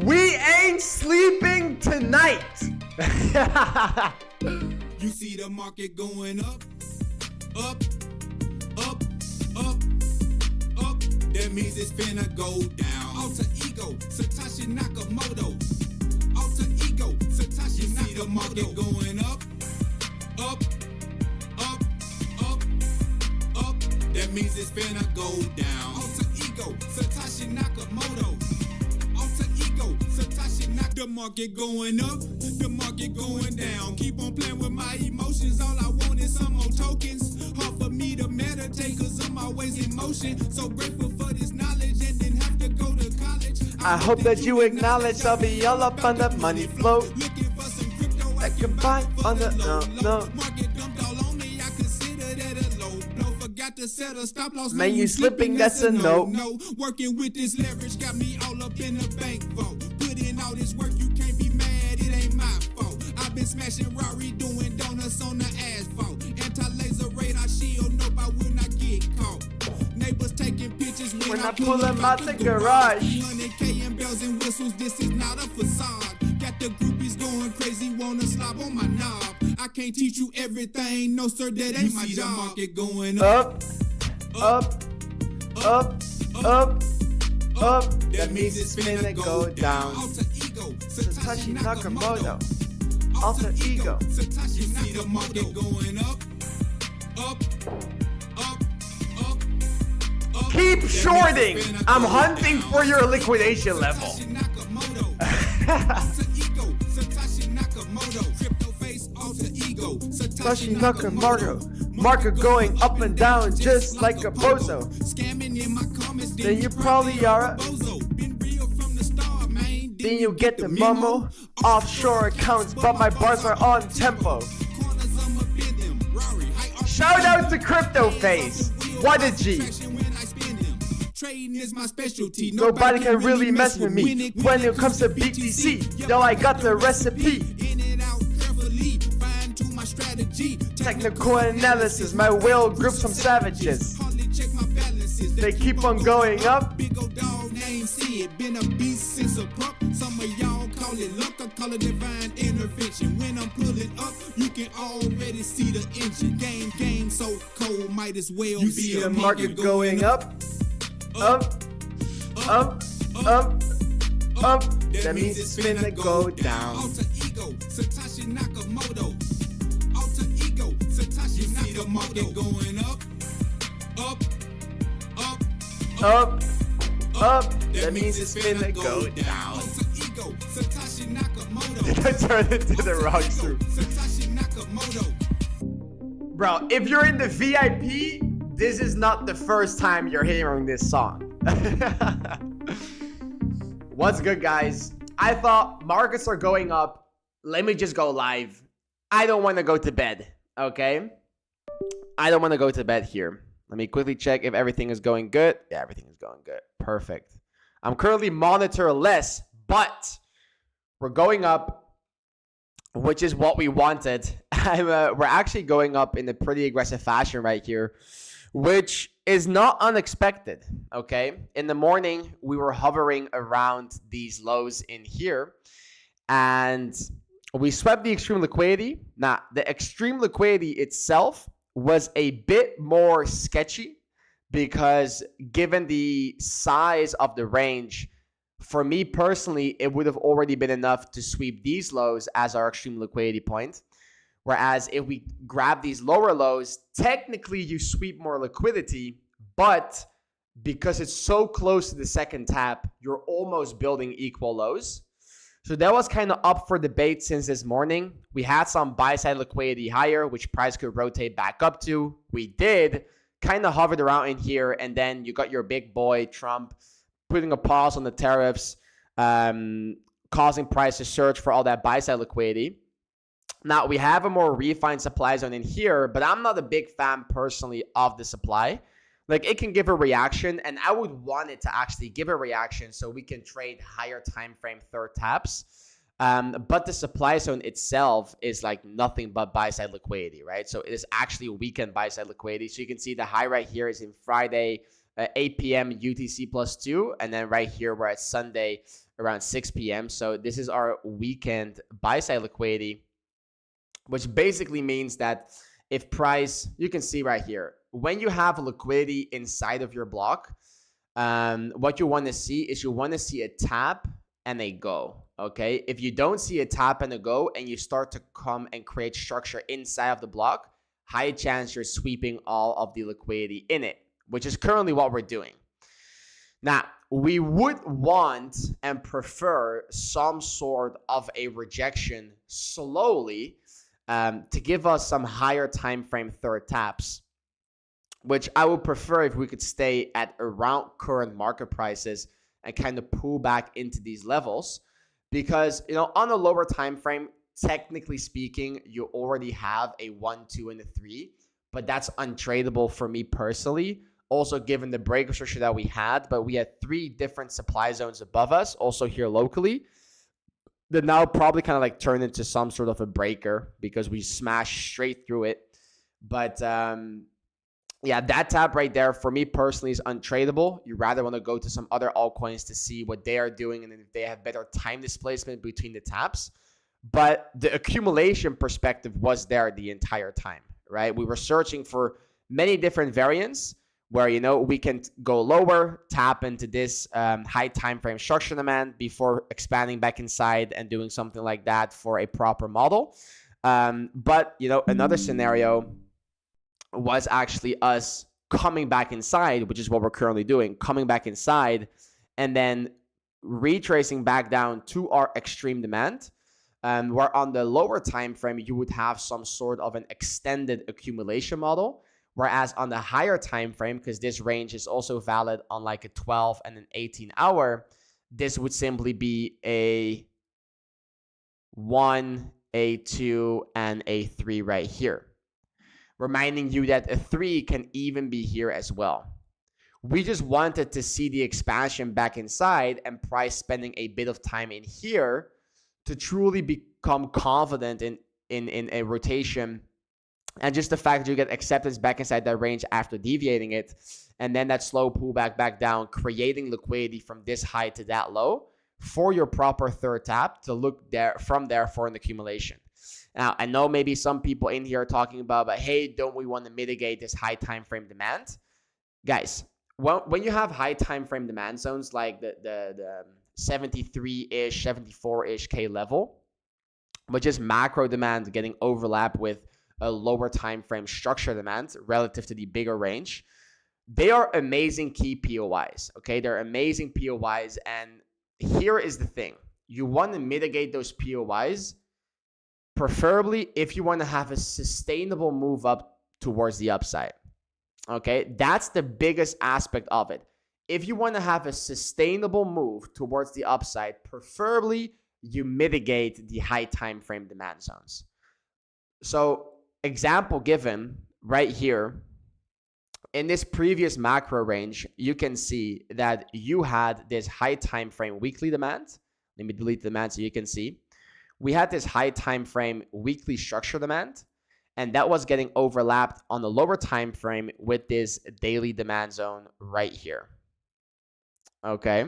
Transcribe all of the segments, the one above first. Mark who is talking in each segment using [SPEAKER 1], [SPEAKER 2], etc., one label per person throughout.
[SPEAKER 1] We ain't sleeping tonight.
[SPEAKER 2] You see the market going up, up, up, up, up. That means it's finna go down. Alter ego, Satoshi Nakamoto. Alter ego, Satoshi Nakamoto. You see the market going up, up, up, up, up. That means it's finna go down. Alter ego, Satoshi Nakamoto. The market going up, the market going down. Keep on playing with my emotions. All I want is some more tokens. Hard for me to meditate cause I'm always in motion. So grateful for this knowledge and didn't have to go to college.
[SPEAKER 1] I hope that you acknowledge I'll be all up on the money flow.
[SPEAKER 2] Looking for some crypto
[SPEAKER 1] I can buy on the no.
[SPEAKER 2] Market dumped all on me. I consider that a low blow. Forgot to set a stop loss.
[SPEAKER 1] Man, you slipping, that's a no.
[SPEAKER 2] Working with this leverage got me all up in the bank vault. All this work, you can't be mad, it ain't my fault. I've been smashing Rari, doing donuts on the asphalt. Anti-laser radar shield, nope, I will not get caught. Neighbors taking pictures when I pull them out the garage. 100K in bells and whistles, this is not a facade. Got the groupies going crazy, wanna slob on my knob. I can't teach you everything, no sir, that ain't my job. The market going up,
[SPEAKER 1] up. That means it's finna go down.
[SPEAKER 2] Alter ego,
[SPEAKER 1] Satoshi Nakamoto. Alter ego.
[SPEAKER 2] Satoshi, you see the market going up, up, up, up, up.
[SPEAKER 1] Keep shorting. I'm hunting for your liquidation level.
[SPEAKER 2] Alter ego, Satoshi Nakamoto. Crypto face, alter ego,
[SPEAKER 1] Satoshi Nakamoto. Market going up and down just like a bozo.
[SPEAKER 2] Scamming in my comments,
[SPEAKER 1] Then you probably are a
[SPEAKER 2] bozo. Been real from the start, man.
[SPEAKER 1] Then you get the memo. Offshore accounts, but my bars are on tempo. Shout out to Crypto Face. What a G.
[SPEAKER 2] Trading is my specialty.
[SPEAKER 1] Nobody can really mess with me when it comes to BTC. Yo, I got the recipe.
[SPEAKER 2] In and out carefully, fine to my strategy.
[SPEAKER 1] Technical analysis, my whale groups some savages. They keep on going up.
[SPEAKER 2] Big old dog name Sid, been a beast since a pup. Some of y'all call it luck, I call it divine intervention. When I'm pulling up, you can already see the engine. Game so cold, might as well
[SPEAKER 1] You
[SPEAKER 2] be
[SPEAKER 1] see
[SPEAKER 2] a
[SPEAKER 1] the market going up, up, up, up, up. That means it's finna go down.
[SPEAKER 2] Alter ego, Satoshi Nakamoto. Alter ego, Satoshi Nakamoto. You see the market going up, up, up,
[SPEAKER 1] up. That means it's finna go down.
[SPEAKER 2] Alter ego, Satoshi Nakamoto.
[SPEAKER 1] Did I turn it to the wrong group?
[SPEAKER 2] Satoshi Nakamoto.
[SPEAKER 1] Bro, if you're in the VIP, this is not the first time you're hearing this song. What's good, guys? I thought markets are going up. Let me just go live. I don't want to go to bed, okay? I don't want to go to bed here. Let me quickly check if everything is going good. Yeah, everything is going good. Perfect. I'm currently monitorless, but we're going up, which is what we wanted. We're actually going up in a pretty aggressive fashion right here, which is not unexpected, okay? In the morning, we were hovering around these lows in here, and we swept the extreme liquidity. Now, the extreme liquidity itself was a bit more sketchy because given the size of the range, for me personally, it would have already been enough to sweep these lows as our extreme liquidity point. Whereas if we grab these lower lows, technically you sweep more liquidity, but because it's so close to the second tap, you're almost building equal lows. So that was kind of up for debate since this morning. We had some buy-side liquidity higher, which price could rotate back up to. We did, kind of hovered around in here, and then you got your big boy Trump putting a pause on the tariffs, causing price to surge for all that buy-side liquidity. Now, we have a more refined supply zone in here, but I'm not a big fan personally of the supply. Like, it can give a reaction, and I would want it to actually give a reaction so we can trade higher time frame third taps. But the supply zone itself is like nothing but buy-side liquidity, right? So it is actually weekend buy-side liquidity. So you can see the high right here is in Friday, 8 p.m. UTC +2. And then right here, we're at Sunday around 6 p.m. So this is our weekend buy-side liquidity, which basically means that if price, you can see right here, when you have liquidity inside of your block, what you want to see is you want to see a tap and a go. Okay, if you don't see a tap and a go and you start to come and create structure inside of the block, high chance you're sweeping all of the liquidity in it, which is currently what we're doing. Now, we would want and prefer some sort of a rejection slowly to give us some higher time frame third taps, which I would prefer if we could stay at around current market prices and kind of pull back into these levels. Because, you know, on a lower time frame, technically speaking, you already have a 1, 2, and a 3, but that's untradeable for me personally. Also, given the break structure that we had, but we had 3 different supply zones above us, also here locally, that now probably kind of like turned into some sort of a breaker because we smashed straight through it. But yeah, that tap right there for me personally is untradeable. You rather want to go to some other altcoins to see what they are doing and if they have better time displacement between the taps. But the accumulation perspective was there the entire time, right? We were searching for many different variants where, you know, we can go lower, tap into this high time frame structure demand before expanding back inside and doing something like that for a proper model. But, you know, another scenario was actually us coming back inside, which is what we're currently doing, coming back inside and then retracing back down to our extreme demand. Where on the lower time frame, you would have some sort of an extended accumulation model. Whereas on the higher time frame, because this range is also valid on like a 12 and an 18 hour, this would simply be a 1, a 2, and a 3 right here. Reminding you that a 3 can even be here as well. We just wanted to see the expansion back inside and price spending a bit of time in here to truly become confident in a rotation. And just the fact that you get acceptance back inside that range after deviating it, and then that slow pullback back down, creating liquidity from this high to that low for your proper third tap to look there from there for an accumulation. Now, I know maybe some people in here are talking about, but hey, don't we want to mitigate this high time frame demand? Guys, when you have high time frame demand zones like the 73-ish, 74-ish K level, which is macro demand getting overlapped with a lower time frame structure demand relative to the bigger range, they are amazing key POIs, okay? They're amazing POIs, and here is the thing. You want to mitigate those POIs preferably if you want to have a sustainable move up towards the upside. Okay, that's the biggest aspect of it. If you want to have a sustainable move towards the upside, preferably you mitigate the high time frame demand zones. So, example given right here, in this previous macro range, you can see that you had this high time frame weekly demand. Let me delete the demand so you can see. We had this high time frame weekly structure demand, and that was getting overlapped on the lower time frame with this daily demand zone right here. Okay,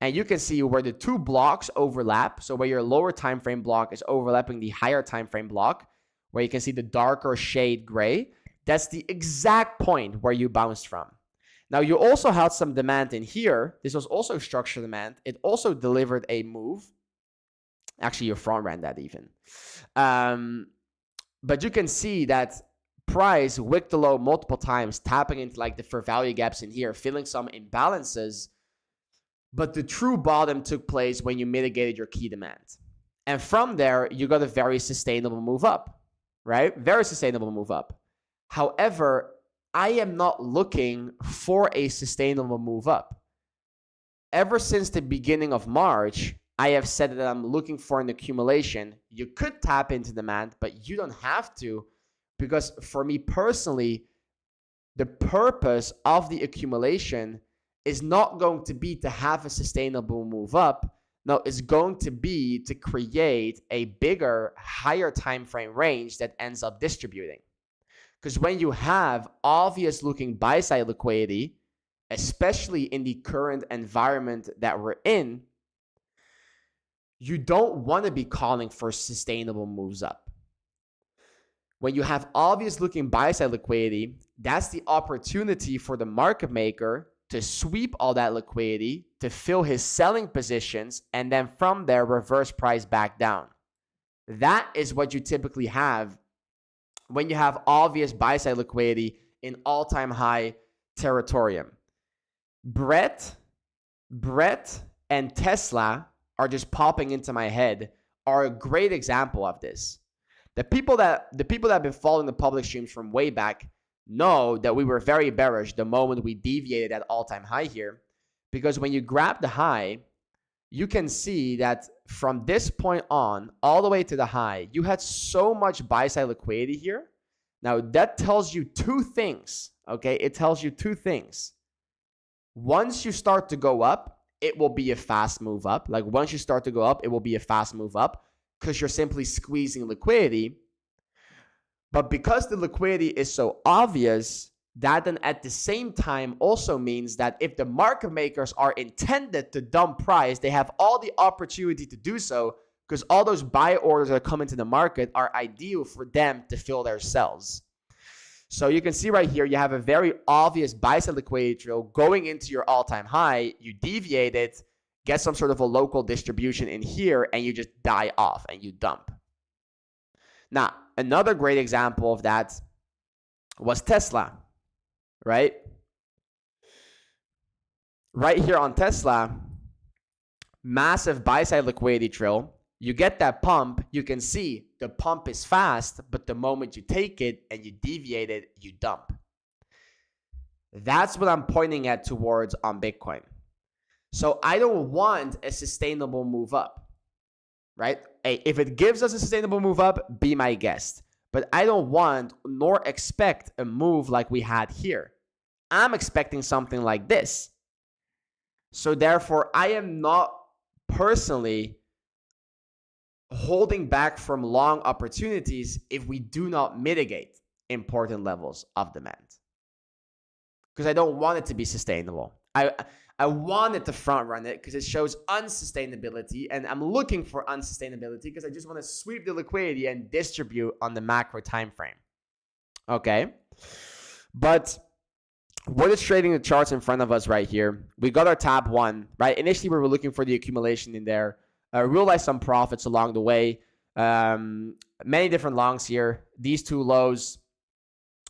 [SPEAKER 1] and you can see where the two blocks overlap. So where your lower time frame block is overlapping the higher time frame block, where you can see the darker shade gray, that's the exact point where you bounced from. Now, you also had some demand in here. This was also structure demand. It also delivered a move. Actually, you front ran that even. But you can see that price wicked the low multiple times, tapping into like the fair value gaps in here, filling some imbalances. But the true bottom took place when you mitigated your key demand. And from there, you got a very sustainable move up, right? Very sustainable move up. However, I am not looking for a sustainable move up. ever since the beginning of March, I have said that I'm looking for an accumulation. You could tap into demand, but you don't have to, because for me personally, the purpose of the accumulation is not going to be to have a sustainable move up. No, it's going to be to create a bigger, higher time frame range that ends up distributing. Because when you have obvious looking buy side liquidity, especially in the current environment that we're in, you don't want to be calling for sustainable moves up. When you have obvious looking buy side liquidity, that's the opportunity for the market maker to sweep all that liquidity, to fill his selling positions, and then from there reverse price back down. That is what you typically have when you have obvious buy side liquidity in all-time high territorium. Brett and Tesla are just popping into my head, are a great example of this. The people that have been following the public streams from way back know that we were very bearish the moment we deviated at all-time high here, because when you grab the high, you can see that from this point on all the way to the high, you had so much buy side liquidity here. Now that tells you two things, okay? It tells you two things. Once you start to go up, it will be a fast move up. Like once you start to go up, it will be a fast move up because you're simply squeezing liquidity. But because the liquidity is so obvious, that then at the same time also means that if the market makers are intended to dump price, they have all the opportunity to do so, because all those buy orders that come into the market are ideal for them to fill their sells. So you can see right here, you have a very obvious buy side liquidity trail going into your all-time high. You deviate it, get some sort of a local distribution in here, and you just die off and you dump. Now, another great example of that was Tesla, right? Right here on Tesla, massive buy side liquidity trail. You get that pump, you can see the pump is fast, but the moment you take it and you deviate it, you dump. That's what I'm pointing at towards on Bitcoin. So I don't want a sustainable move up, right? Hey, if it gives us a sustainable move up, be my guest. But I don't want nor expect a move like we had here. I'm expecting something like this. So therefore, I am not personally holding back from long opportunities if we do not mitigate important levels of demand. Because I don't want it to be sustainable. I want it to front run it because it shows unsustainability, and I'm looking for unsustainability because I just want to sweep the liquidity and distribute on the macro time frame. Okay? But we're just trading the charts in front of us right here. We got our tab one, right? Initially, we were looking for the accumulation in there. Realized some profits along the way. Many different longs here. These two low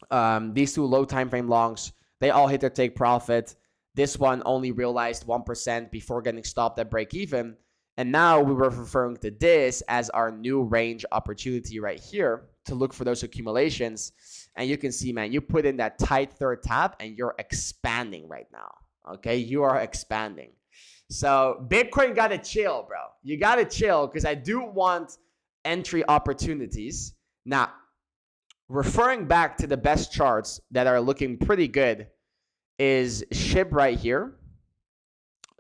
[SPEAKER 1] time frame longs, they all hit their take profit. This one only realized 1% before getting stopped at break even. And now we were referring to this as our new range opportunity right here to look for those accumulations. And you can see, man, you put in that tight third tab and you're expanding right now. Okay, you are expanding. So Bitcoin got to chill, bro. You got to chill because I do want entry opportunities. Now, referring back to the best charts that are looking pretty good is SHIB right here.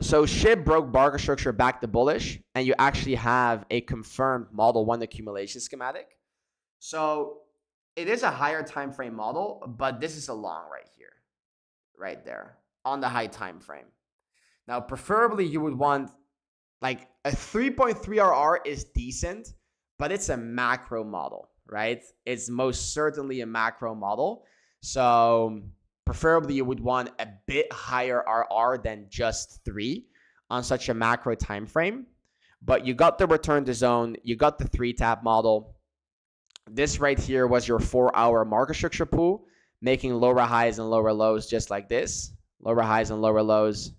[SPEAKER 1] So SHIB broke bargain structure back to bullish, and you actually have a confirmed model 1 accumulation schematic. So it is a higher time frame model, but this is a long right here, right there on the high time frame. Now, preferably you would want like a 3.3 RR is decent, but it's a macro model, right? It's most certainly a macro model. So preferably you would want a bit higher RR than just 3 on such a macro time frame. But you got the return to zone, you got the 3-tap model. This right here was your 4-hour market structure pool, making lower highs and lower lows just like this. Lower highs and lower lows.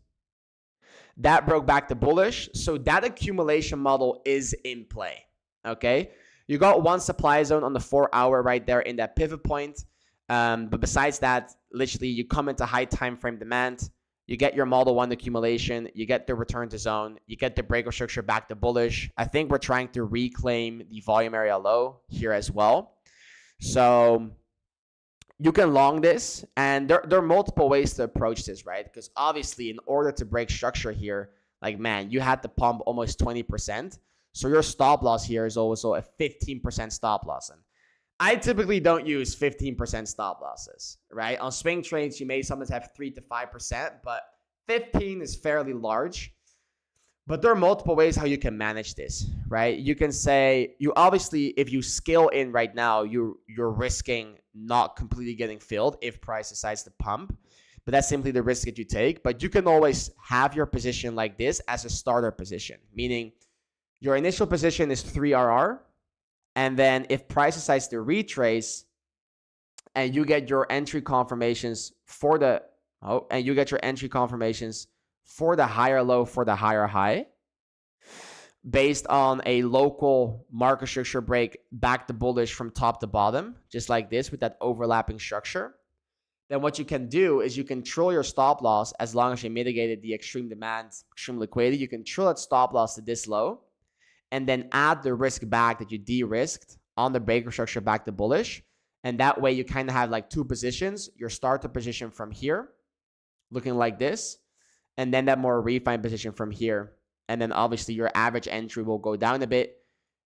[SPEAKER 1] That broke back to bullish. So that accumulation model is in play. Okay. You got one supply zone on the 4-hour right there in that pivot point. But besides that, literally you come into high time frame demand. You get your model 1 accumulation, you get the return to zone, you get the break of structure back to bullish. I think we're trying to reclaim the volume area low here as well. So you can long this, and there are multiple ways to approach this, right? Because obviously in order to break structure here, like, man, you had to pump almost 20%. So your stop loss here is also a 15% stop loss. And I typically don't use 15% stop losses, right? On swing trades, you may sometimes have 3 to 5%, but 15 is fairly large. But there are multiple ways how you can manage this, right? You can say, you obviously, if you scale in right now, you're risking not completely getting filled if price decides to pump. But that's simply the risk that you take. But you can always have your position like this as a starter position, meaning your initial position is 3RR. And then if price decides to retrace and you get your entry confirmations for the, for the higher low, for the higher high, based on a local market structure break back to bullish from top to bottom, just like this with that overlapping structure, then what you can do is you control your stop loss as long as you mitigated the extreme demand, extreme liquidity. You control that stop loss to this low, and then add the risk back that you de-risked on the breaker structure back to bullish. And that way you kind of have like two positions, your starter position from here, looking like this, and then that more refined position from here. And then obviously your average entry will go down a bit,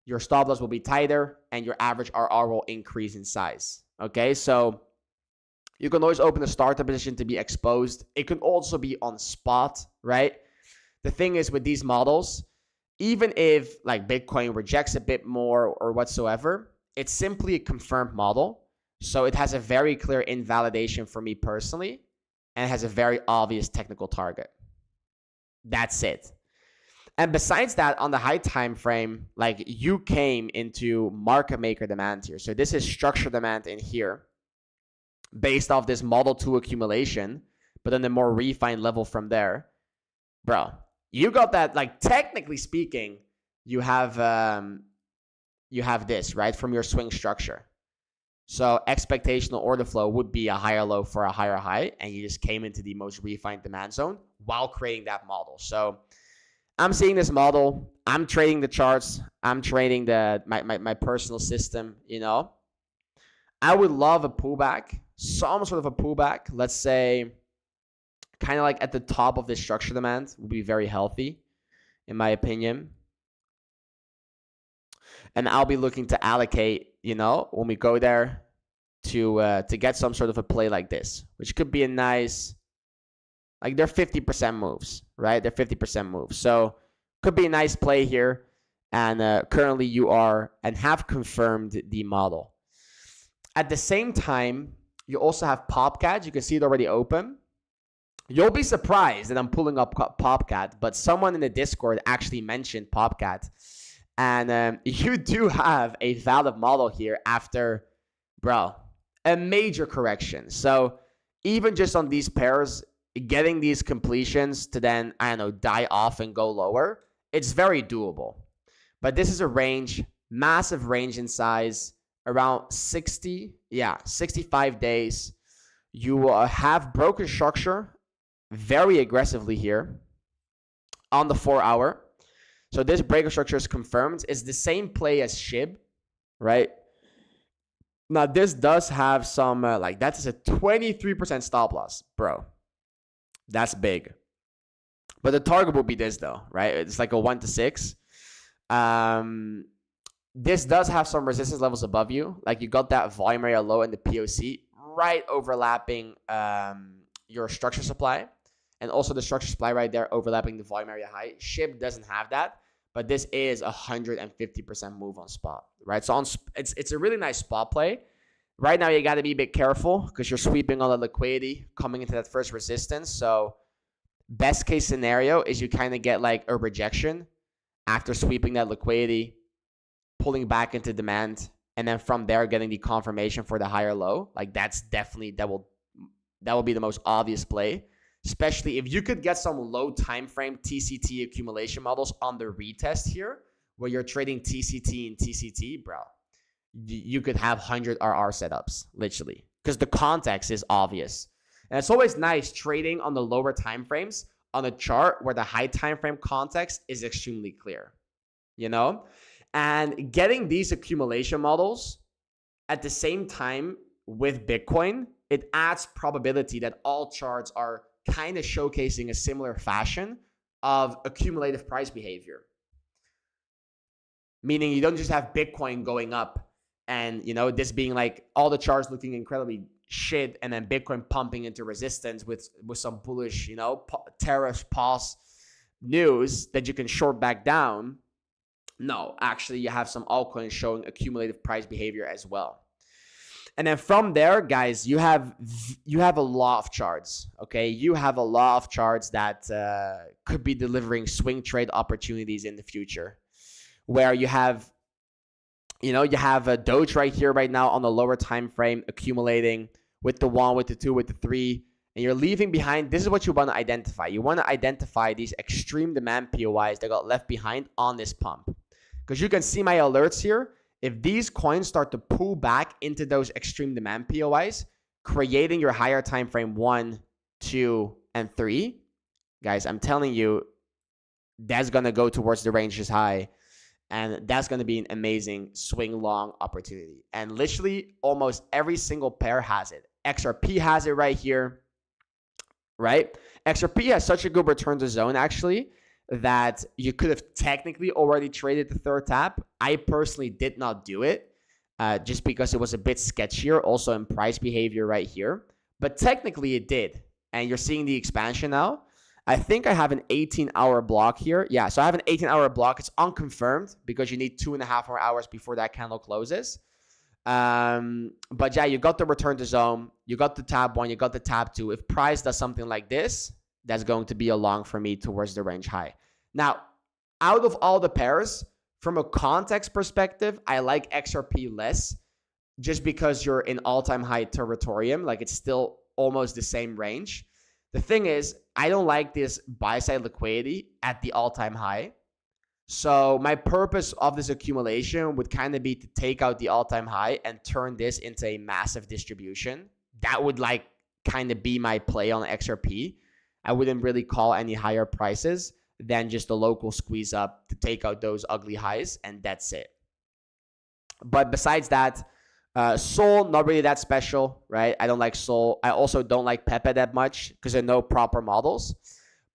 [SPEAKER 1] your stop loss will be tighter, and your average RR will increase in size. Okay, so you can always open a starter position to be exposed. It can also be on spot, right? The thing is with these models, even if like Bitcoin rejects a bit more or whatsoever, it's simply a confirmed model. So it has a very clear invalidation for me personally, and it has a very obvious technical target. That's it. And besides that, on the high time frame, like you came into market maker demand here. So this is structure demand in here based off this model 2 accumulation, but then the more refined level from there. Bro, you got that, like technically speaking, you have this, right, from your swing structure. So expectational order flow would be a higher low for a higher high, and you just came into the most refined demand zone while creating that model. So I'm seeing this model, I'm trading the charts, I'm trading my personal system, you know. I would love a pullback, some sort of a pullback, let's say kind of like at the top of this structure demand would be very healthy, in my opinion. And I'll be looking to allocate, you know, when we go there to get some sort of a play like this, which could be a nice, like they're 50% moves, right? They're 50% moves. So could be a nice play here. And currently you are and have confirmed the model. At the same time, you also have Popcat. You can see it already open. You'll be surprised that I'm pulling up Popcat, but someone in the Discord actually mentioned Popcat. And you do have a valid model here after, bro, a major correction. So even just on these pairs, getting these completions to then, I don't know, die off and go lower, it's very doable. But this is a range, massive range in size, around 65 days. You have broken structure very aggressively here on the 4 hour. So this breaker structure is confirmed. It's the same play as SHIB, right? Now this does have some, like that is a 23% stop loss, bro. That's big. But the target will be this though, right? It's like a 1 to 6. This does have some resistance levels above you. Like you got that volume area low in the POC, right overlapping your structure supply. And also the structure supply right there overlapping the volume area high. SHIB doesn't have that, but this is 150% move on spot, right? So it's a really nice spot play. Right now you got to be a bit careful because you're sweeping on the liquidity coming into that first resistance. So best case scenario is you kind of get like a rejection after sweeping that liquidity, pulling back into demand, and then from there getting the confirmation for the higher low. Like that's definitely, that will be the most obvious play. Especially if you could get some low time frame TCT accumulation models on the retest here, where you're trading TCT and TCT, bro, you could have 100 RR setups, literally, because the context is obvious. And it's always nice trading on the lower time frames on a chart where the high time frame context is extremely clear, you know? And getting these accumulation models at the same time with Bitcoin, it adds probability that all charts are kind of showcasing a similar fashion of accumulative price behavior. Meaning you don't just have Bitcoin going up and, you know, this being like all the charts looking incredibly shit and then Bitcoin pumping into resistance with some bullish, you know, tariff pause news that you can short back down. No, actually you have some altcoins showing accumulative price behavior as well. And then from there, guys, you have a lot of charts, okay? You have a lot of charts that could be delivering swing trade opportunities in the future, where you have, you know, you have a Doge right here right now on the lower time frame accumulating with the 1, with the 2, with the 3, and you're leaving behind. This is what you want to identify. You want to identify these extreme demand POIs that got left behind on this pump. Because you can see my alerts here. If these coins start to pull back into those extreme demand POIs, creating your higher time frame 1, 2, and 3, guys, I'm telling you, that's going to go towards the ranges high. And that's going to be an amazing swing long opportunity. And literally almost every single pair has it. XRP has it right here, right? XRP has such a good return to zone, actually, that you could have technically already traded the third tap. I personally did not do it just because it was a bit sketchier also in price behavior right here. But technically it did. And you're seeing the expansion now. I think I have an 18-hour block here. Yeah, so I have an 18-hour block. It's unconfirmed because you need 2.5 more hours before that candle closes. But yeah, you got the return to zone. You got the tab 1. You got the tab 2. If price does something like this, that's going to be a long for me towards the range high. Now, out of all the pairs, from a context perspective, I like XRP less just because you're in all-time high territorium. Like it's still almost the same range. The thing is, I don't like this buy-side liquidity at the all-time high. So my purpose of this accumulation would kind of be to take out the all-time high and turn this into a massive distribution. That would like kind of be my play on XRP. I wouldn't really call any higher prices than just a local squeeze up to take out those ugly highs, and that's it. But besides that, Sol, not really that special, right? I don't like Sol. I also don't like Pepe that much because there are no proper models.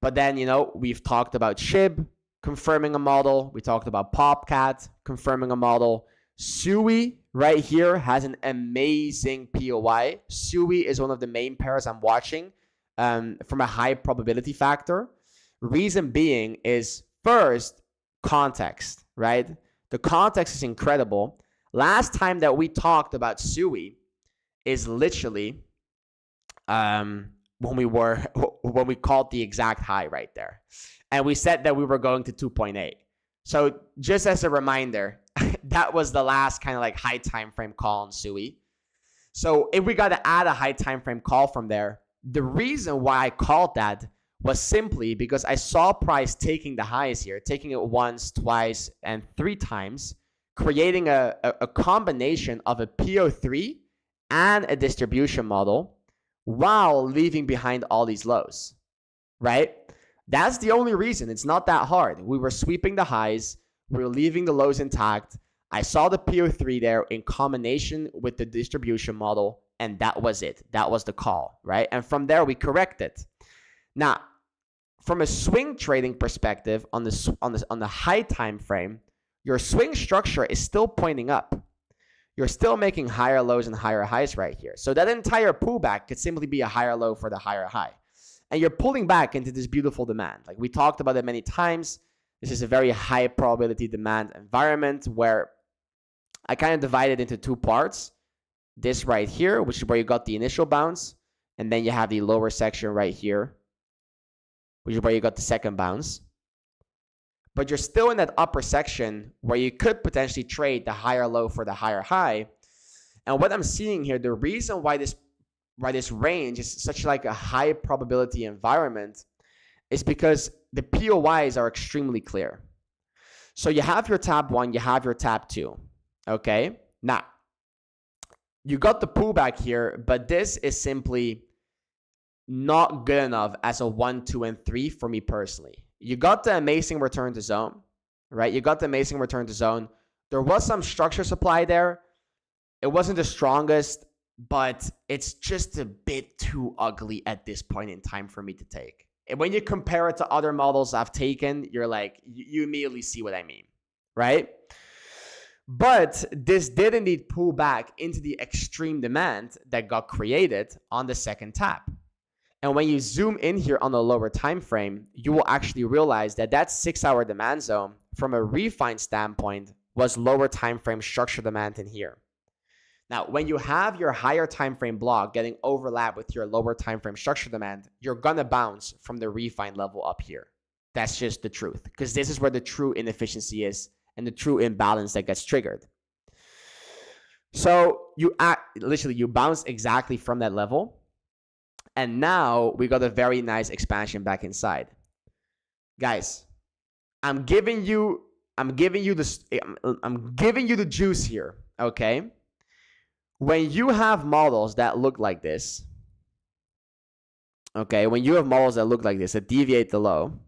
[SPEAKER 1] But then, you know, we've talked about SHIB confirming a model. We talked about Popcat confirming a model. Sui right here has an amazing POI. Sui is one of the main pairs I'm watching from a high probability factor. Reason being is first, context, right? The context is incredible. Last time that we talked about Sui is literally when we called the exact high right there. And we said that we were going to 2.8. So just as a reminder, that was the last kind of like high time frame call on Sui. So if we got to add a high time frame call from there, the reason why I called that was simply because I saw price taking the highs here, taking it once, twice, and 3 times, creating a combination of a PO3 and a distribution model while leaving behind all these lows, right? That's the only reason. It's not that hard. We were sweeping the highs. We were leaving the lows intact. I saw the PO3 there in combination with the distribution model, and that was it. That was the call, right? And from there, we corrected. Now, from a swing trading perspective on the high time frame, your swing structure is still pointing up. You're still making higher lows and higher highs right here. So that entire pullback could simply be a higher low for the higher high. And you're pulling back into this beautiful demand. Like we talked about it many times. This is a very high probability demand environment where I kind of divided into 2 parts. This right here, which is where you got the initial bounce. And then you have the lower section right here, which is where you got the second bounce. But you're still in that upper section where you could potentially trade the higher low for the higher high. And what I'm seeing here, the reason why this range is such like a high probability environment is because the POIs are extremely clear. So you have your tab 1, you have your tab 2. Okay? Now, you got the pullback here, but this is simply not good enough as a 1, 2, and 3 for me personally. You got the amazing return to zone, right? You got the amazing return to zone. There was some structure supply there. It wasn't the strongest, but it's just a bit too ugly at this point in time for me to take. And when you compare it to other models I've taken, you're like, you immediately see what I mean, right? But this did indeed pull back into the extreme demand that got created on the second tap. And when you zoom in here on the lower time frame, you will actually realize that that 6-hour demand zone from a refine standpoint was lower time frame structure demand in here. Now, when you have your higher time frame block getting overlapped with your lower time frame structure demand, you're going to bounce from the refine level up here. That's just the truth, because this is where the true inefficiency is and the true imbalance that gets triggered. So you literally bounce exactly from that level. And now we got a very nice expansion back inside. Guys, I'm giving you the juice here, okay? When you have models that look like this, okay, when you have models that look like this, that deviate the low,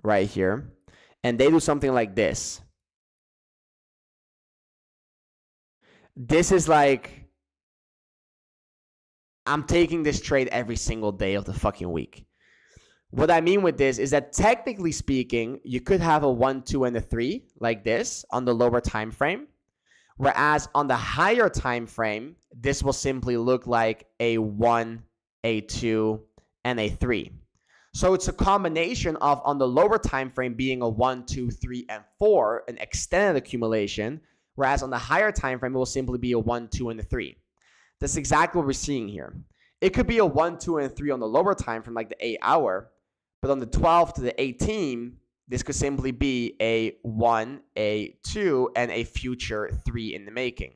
[SPEAKER 1] right here, and they do something like this, this is like, I'm taking this trade every single day of the fucking week. What I mean with this is that technically speaking, you could have a 1, 2, and a 3 like this on the lower time frame. Whereas on the higher time frame, this will simply look like a 1, a 2, and a 3. So it's a combination of, on the lower time frame, being a 1, 2, 3, and 4, an extended accumulation. Whereas on the higher time frame, it will simply be a 1, 2, and a 3. That's exactly what we're seeing here. It could be a 1, 2, and 3 on the lower time frame, like the 8-hour. But on the 12 to the 18, this could simply be a 1, a 2, and a future 3 in the making.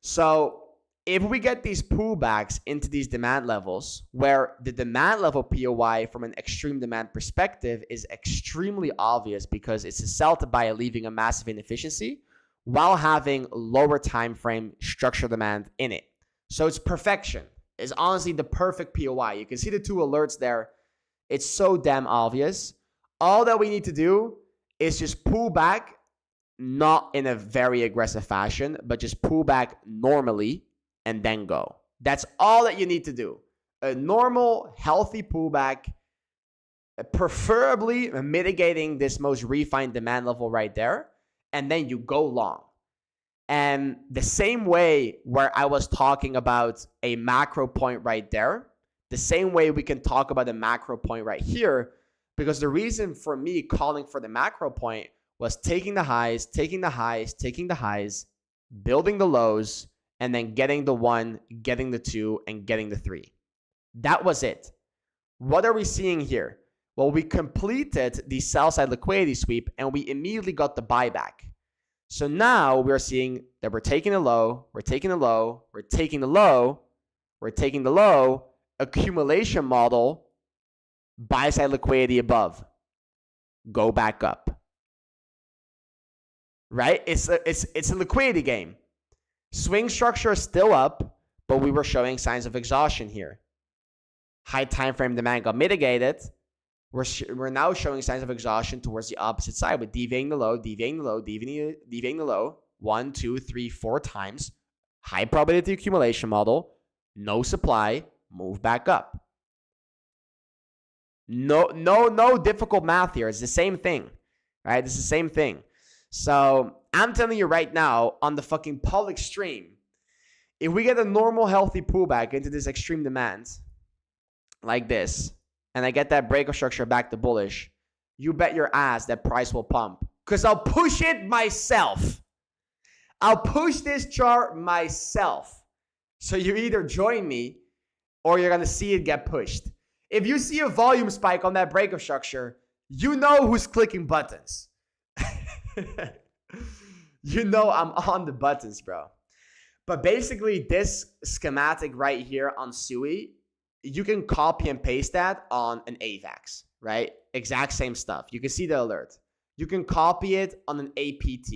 [SPEAKER 1] So if we get these pullbacks into these demand levels, where the demand level POI from an extreme demand perspective is extremely obvious because it's a sell to buy leaving a massive inefficiency while having lower time frame structure demand in it. So it's perfection. It's honestly the perfect POI. You can see the 2 alerts there. It's so damn obvious. All that we need to do is just pull back, not in a very aggressive fashion, but just pull back normally and then go. That's all that you need to do. A normal, healthy pullback, preferably mitigating this most refined demand level right there, and then you go long. And the same way where I was talking about a macro point right there, the same way we can talk about a macro point right here, because the reason for me calling for the macro point was taking the highs, taking the highs, taking the highs, building the lows, and then getting the 1, getting the 2, and getting the 3. That was it. What are we seeing here? Well, we completed the sell side liquidity sweep and we immediately got the buyback. So now we're seeing that we're taking the low, we're taking the low, we're taking the low, we're taking the low, accumulation model, buy side liquidity above, go back up. Right? It's a liquidity game. Swing structure is still up, but we were showing signs of exhaustion here. High time frame demand got mitigated. We're now showing signs of exhaustion towards the opposite side with deviating the low, deviating the low, deviating the low 1, 2, 3, 4 times. High probability accumulation model, no supply, move back up. No difficult math here. It's the same thing, right? It's the same thing. So I'm telling you right now on the fucking public stream, if we get a normal healthy pullback into this extreme demand like this, and I get that break of structure back to bullish, you bet your ass that price will pump. Because I'll push it myself. I'll push this chart myself. So you either join me or you're going to see it get pushed. If you see a volume spike on that break of structure, you know who's clicking buttons. You know I'm on the buttons, bro. But basically, this schematic right here on SUI, you can copy and paste that on an AVAX, right? Exact same stuff. You can see the alert. You can copy it on an APT.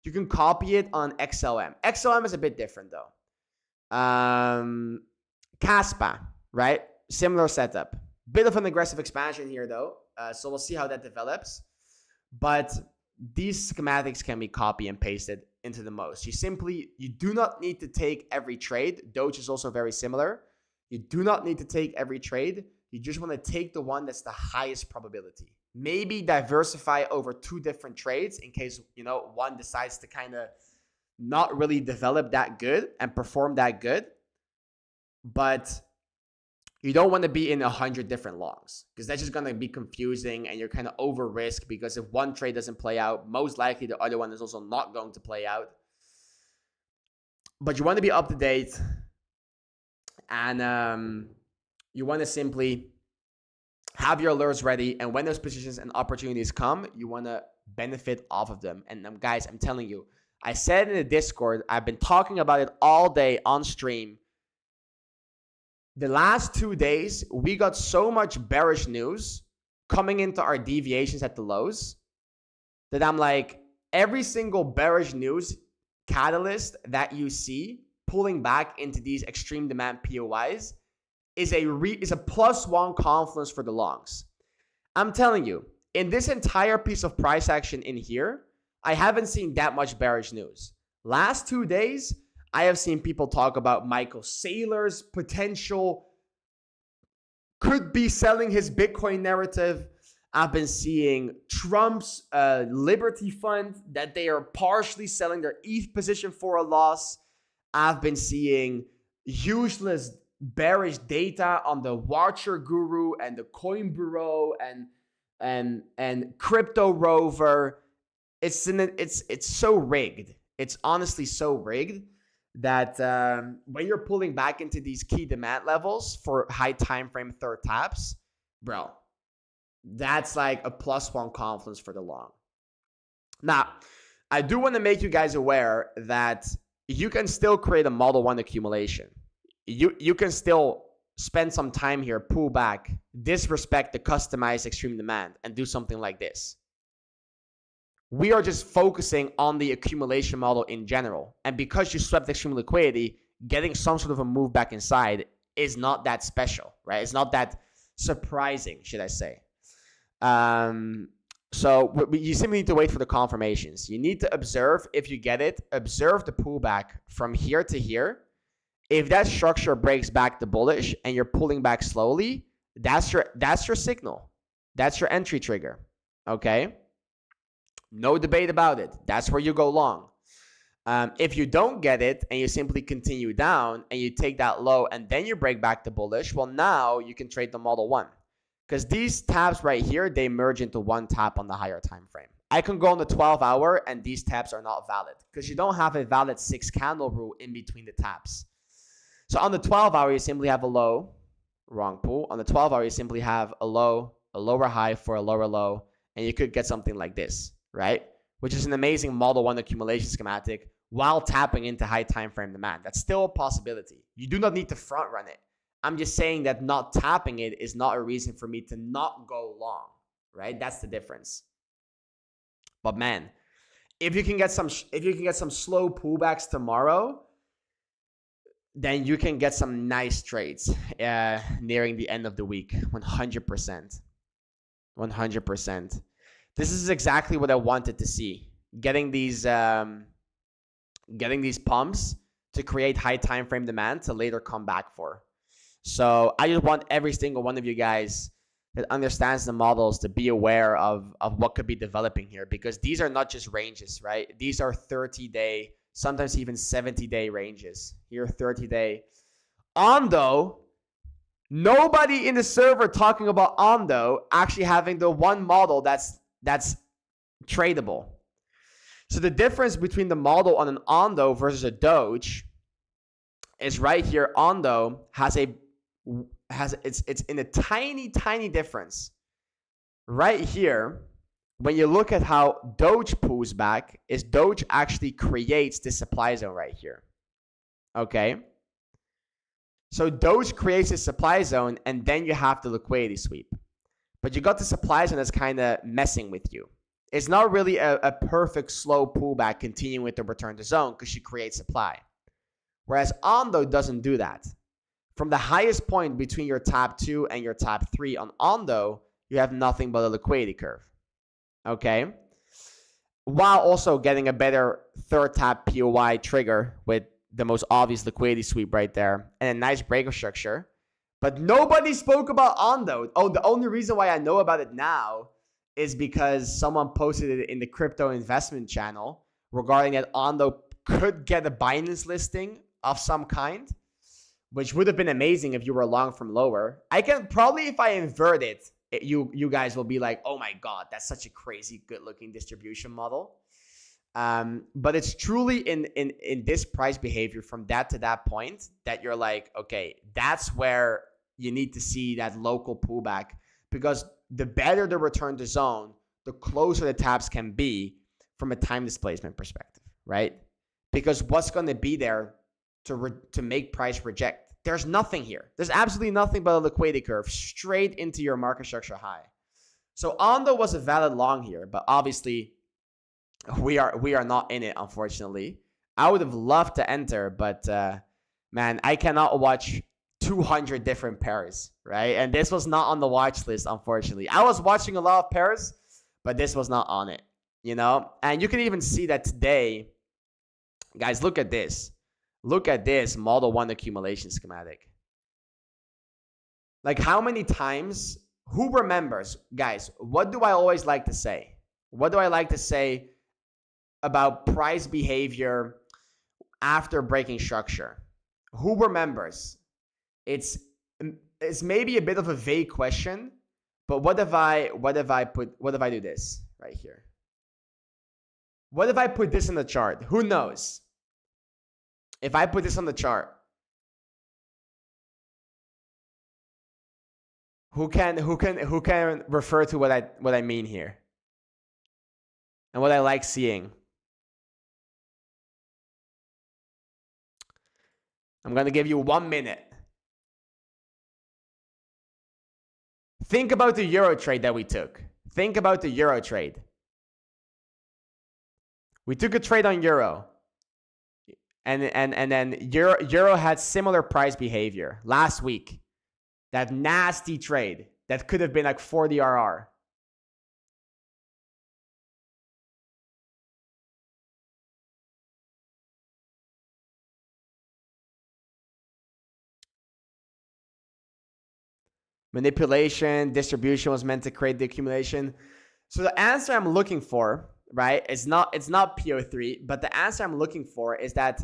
[SPEAKER 1] You can copy it on XLM. XLM is a bit different, though. Caspa, right? Similar setup. Bit of an aggressive expansion here though. So we'll see how that develops. But these schematics can be copy and pasted into the most. You do not need to take every trade. Doge is also very similar. You do not need to take every trade. You just want to take the one that's the highest probability. Maybe diversify over 2 different trades in case, one decides to kind of not really develop that good and perform that good. But you don't want to be in 100 different longs because that's just going to be confusing and you're kind of over risk because if one trade doesn't play out, most likely the other one is also not going to play out. But you want to be up to date and you want to simply have your alerts ready. And when those positions and opportunities come, you want to benefit off of them. And guys, I'm telling you, I said in the Discord, I've been talking about it all day on stream. The last 2 days, we got so much bearish news coming into our deviations at the lows that I'm like, every single bearish news catalyst that you see pulling back into these extreme demand POIs is a +1 confluence for the longs. I'm telling you, in this entire piece of price action in here, I haven't seen that much bearish news. Last 2 days, I have seen people talk about Michael Saylor's potential could be selling his Bitcoin narrative. I've been seeing Trump's Liberty Fund that they are partially selling their ETH position for a loss. I've been seeing useless bearish data on the Watcher Guru and the Coin Bureau and Crypto Rover. It's so rigged. It's honestly so rigged that when you're pulling back into these key demand levels for high time frame third taps, bro, that's like a +1 confluence for the long. Now, I do want to make you guys aware that you can still create a Model 1 accumulation. You can still spend some time here, pull back, disrespect the customized extreme demand, and do something like this. We are just focusing on the accumulation model in general. And because you swept extreme liquidity, getting some sort of a move back inside is not that special, right? It's not that surprising, should I say. So you simply need to wait for the confirmations. You need to observe, if you get it, observe the pullback from here to here. If that structure breaks back to bullish and you're pulling back slowly, that's your signal. That's your entry trigger, okay? No debate about it. That's where you go long. If you don't get it and you simply continue down and you take that low and then you break back to bullish, well, now you can trade the Model 1. Because these taps right here, they merge into one tap on the higher time frame. I can go on the 12-hour and these taps are not valid because you don't have a valid 6 candle rule in between the taps. So on the 12-hour, you simply have a low, wrong pull. On the 12-hour, you simply have a low, a lower high for a lower low, and you could get something like this, right? Which is an amazing Model 1 accumulation schematic while tapping into high time frame demand. That's still a possibility. You do not need to front run it. I'm just saying that not tapping it is not a reason for me to not go long, right? That's the difference. But man, if you can get some slow pullbacks tomorrow, then you can get some nice trades nearing the end of the week. 100%. 100%. This is exactly what I wanted to see. Getting these pumps to create high time frame demand to later come back for. So I just want every single one of you guys that understands the models to be aware of what could be developing here, because these are not just ranges, right? These are 30-day, sometimes even 70-day ranges. Here, 30-day. ONDO, nobody in the server talking about ONDO actually having the one model that's tradable. So the difference between the model on an ONDO versus a Doge is right here. ONDO it's in a tiny difference. Right here, when you look at how Doge pulls back, is Doge actually creates the supply zone right here. Okay? So Doge creates a supply zone and then you have the liquidity sweep. But you got the supply zone that's kind of messing with you. It's not really a perfect slow pullback continuing with the return to zone because you create supply. Whereas ONDO doesn't do that. From the highest point between your top 2 and your top 3 on ONDO, you have nothing but a liquidity curve. Okay? While also getting a better third top POI trigger with the most obvious liquidity sweep right there and a nice breaker structure. But nobody spoke about ONDO. Oh, the only reason why I know about it now is because someone posted it in the crypto investment channel regarding that ONDO could get a Binance listing of some kind, which would have been amazing if you were long from lower. I can probably, if I invert it, you guys will be like, oh my God, that's such a crazy good looking distribution model. But it's truly in this price behavior from that to that point that you're like, okay, that's where you need to see that local pullback, because the better the return to zone, the closer the taps can be from a time displacement perspective, right? Because what's going to be there to make price reject? There's nothing here. There's absolutely nothing but a liquidity curve straight into your market structure high. So ONDO was a valid long here, but obviously we are not in it, unfortunately. I would have loved to enter, but man, I cannot watch 200 different pairs, right? And this was not on the watch list, unfortunately. I was watching a lot of pairs, but this was not on it, you know? And you can even see that today, guys, look at this. Look at this Model 1 accumulation schematic. Like, how many times, who remembers, guys, what do I always like to say? What do I like to say about price behavior after breaking structure? Who remembers? It's maybe a bit of a vague question, but what if I do this right here? What if I put this in the chart? Who knows? If I put this on the chart, who can refer to what I mean here and what I like seeing? I'm going to give you 1 minute. Think about the euro trade that we took. Think about the euro trade. We took a trade on euro. And then euro had similar price behavior last week. That nasty trade that could have been like 40 RR. Manipulation, distribution was meant to create the accumulation. So the answer I'm looking for, right, it's not PO3, but the answer I'm looking for is that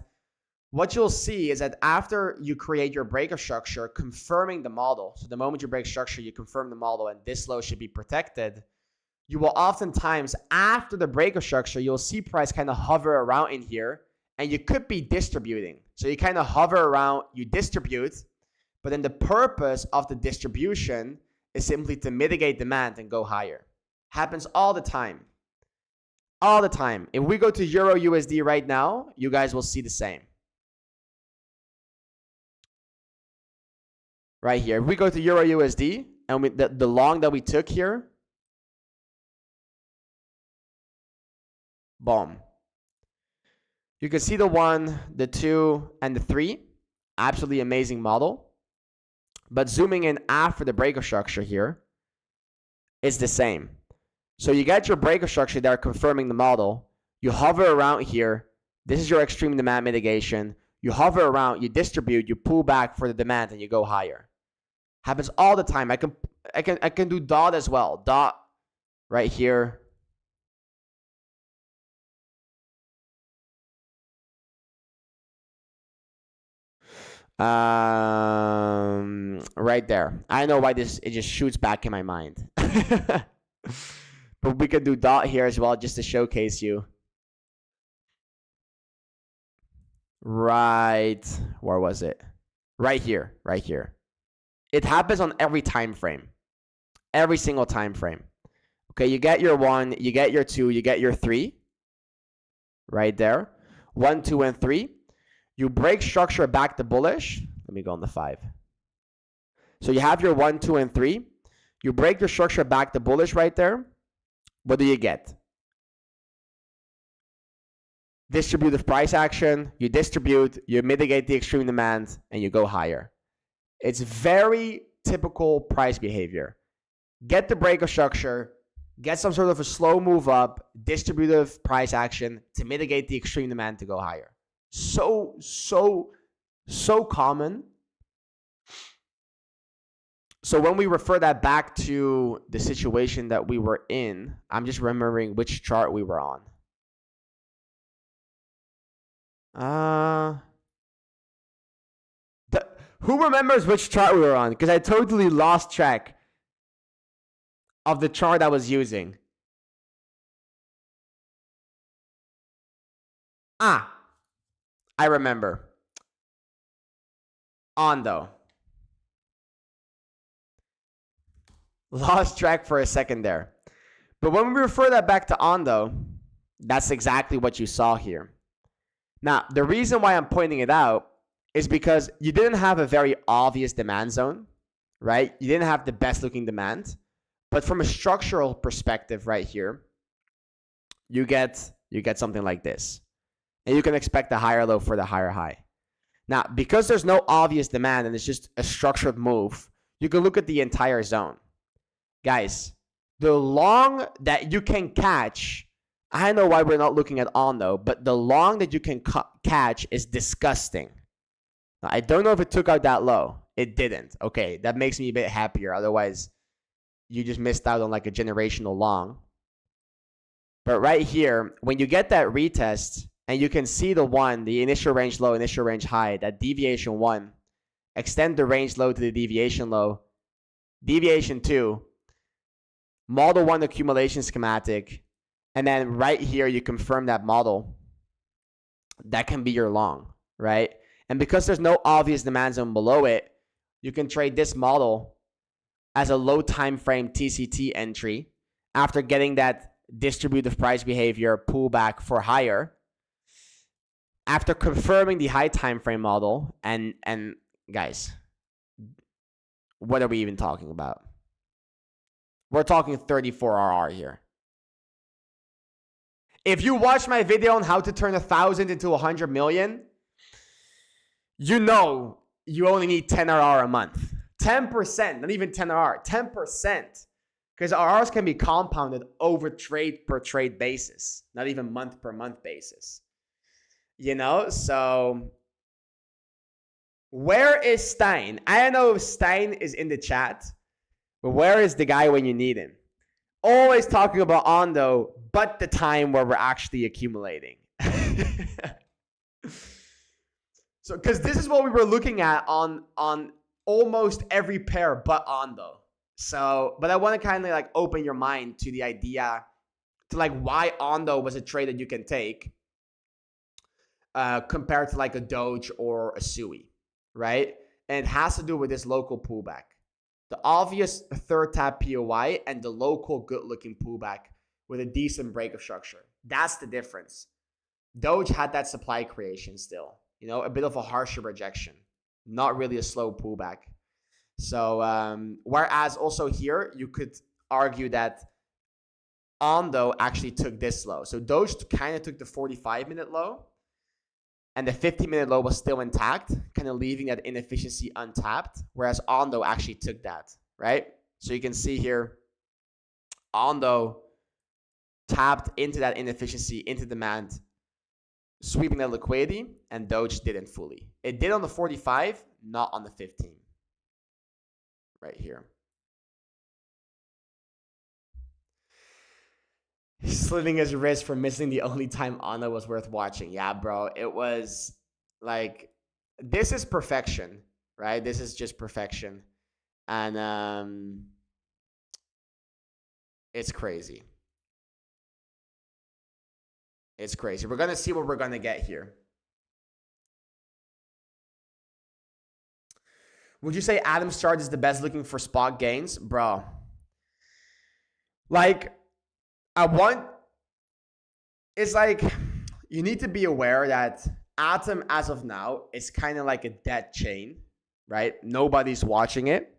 [SPEAKER 1] what you'll see is that after you create your breaker structure, confirming the model, so the moment you break structure, you confirm the model and this low should be protected, you will oftentimes, after the breaker structure, you'll see price kind of hover around in here, and you could be distributing. So you kind of hover around, you distribute, but then the purpose of the distribution is simply to mitigate demand and go higher. Happens all the time. All the time. If we go to Euro USD right now, you guys will see the same. Right here. If we go to Euro USD, and the long that we took here, boom. You can see the 1, the 2, and the 3. Absolutely amazing model. But zooming in after the breaker structure here, it's the same. So you get your breaker structure there confirming the model. You hover around here. This is your extreme demand mitigation. You hover around, you distribute, you pull back for the demand, and you go higher. Happens all the time. I can do dot as well. Dot right here. Right there. I know why it just shoots back in my mind. But we could do dot here as well just to showcase you. Right. Where was it? Right here. Right here. It happens on every time frame. Every single time frame. Okay, you get your 1, you get your 2, you get your 3. Right there. 1, 2, and 3. You break structure back to bullish. Let me go on the 5. So you have your 1, 2, and 3. You break your structure back to bullish right there. What do you get? Distributive price action, you distribute, you mitigate the extreme demand, and you go higher. It's very typical price behavior. Get the break of structure, get some sort of a slow move up, distributive price action to mitigate the extreme demand to go higher. So common. So when we refer that back to the situation that we were in, I'm just remembering which chart we were on. Who remembers which chart we were on? Because I totally lost track of the chart I was using. I remember. ONDO. Lost track for a second there. But when we refer that back to ONDO, that's exactly what you saw here. Now, the reason why I'm pointing it out is because you didn't have a very obvious demand zone, right? You didn't have the best looking demand. But from a structural perspective right here, you get something like this. And you can expect a higher low for the higher high. Now, because there's no obvious demand and it's just a structured move, you can look at the entire zone. Guys, the long that you can catch, I know why we're not looking at ONDO, but the long that you can catch is disgusting. Now, I don't know if it took out that low. It didn't. Okay, that makes me a bit happier. Otherwise, you just missed out on like a generational long. But right here, when you get that retest and you can see the one, the initial range low, initial range high, that deviation 1, extend the range low to the deviation low, deviation 2, model 1 accumulation schematic, and then right here you confirm that model. That can be your long, right? And because there's no obvious demand zone below it, you can trade this model as a low time frame TCT entry after getting that distributive price behavior pullback for higher. After confirming the high time frame model, and guys, what are we even talking about? We're talking 34 RR here. If you watch my video on how to turn 1,000 into 100 million, you know you only need 10 RR a month. 10%, not even 10 RR, 10%. Because RRs can be compounded over trade per trade basis, not even month per month basis. You know, so where is Stein? I don't know if Stein is in the chat, but where is the guy when you need him? Always talking about ONDO, but the time where we're actually accumulating. So, because this is what we were looking at on almost every pair but ONDO. So, but I want to kind of like open your mind to the idea to like why ONDO was a trade that you can take compared to like a Doge or a Sui, right? And it has to do with this local pullback. The obvious third tab POI and the local good looking pullback with a decent break of structure. That's the difference. Doge had that supply creation still, you know, a bit of a harsher rejection, not really a slow pullback. So, whereas also here, you could argue that ONDO actually took this low. So Doge kind of took the 45-minute low, and the 50-minute low was still intact, kind of leaving that inefficiency untapped, whereas ONDO actually took that, right? So you can see here, ONDO tapped into that inefficiency, into demand, sweeping that liquidity, and Doge didn't fully. It did on the 45, not on the 15. Right here. Slitting his wrist for missing the only time ONDO was worth watching. Yeah, bro. It was like, this is perfection, right? This is just perfection. And it's crazy. It's crazy. We're going to see what we're going to get here. Would you say Adam's chart is the best looking for spot gains? Bro. Like, it's like, you need to be aware that Atom as of now is kind of like a dead chain, right? Nobody's watching it.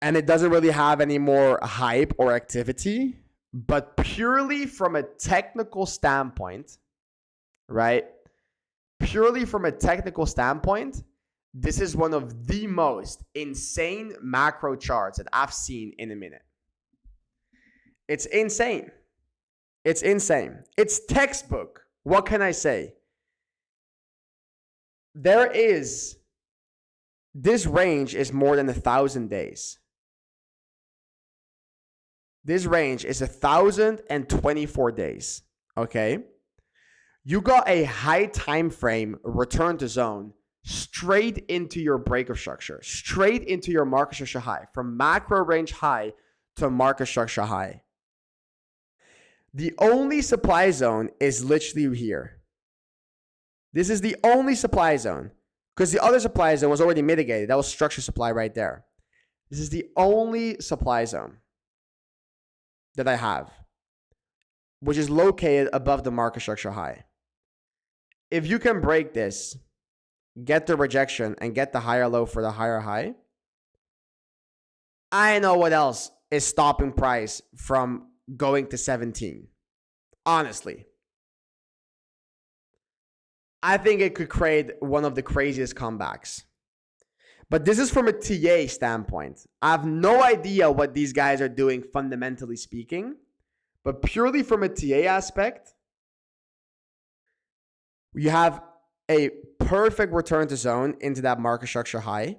[SPEAKER 1] And it doesn't really have any more hype or activity. But purely from a technical standpoint, right? Purely from a technical standpoint, this is one of the most insane macro charts that I've seen in a minute. It's insane. It's insane. It's textbook. What can I say? This range is more than 1,000 days. This range is 1,024 days. Okay. You got a high time frame return to zone straight into your breaker structure, straight into your market structure high, from macro range high to market structure high. The only supply zone is literally here. This is the only supply zone because the other supply zone was already mitigated. That was structure supply right there. This is the only supply zone that I have, which is located above the market structure high. If you can break this, get the rejection, and get the higher low for the higher high, I know what else is stopping price from going to 17. Honestly. I think it could create one of the craziest comebacks. But this is from a TA standpoint. I have no idea what these guys are doing fundamentally speaking. But purely from a TA aspect, you have a perfect return to zone into that market structure high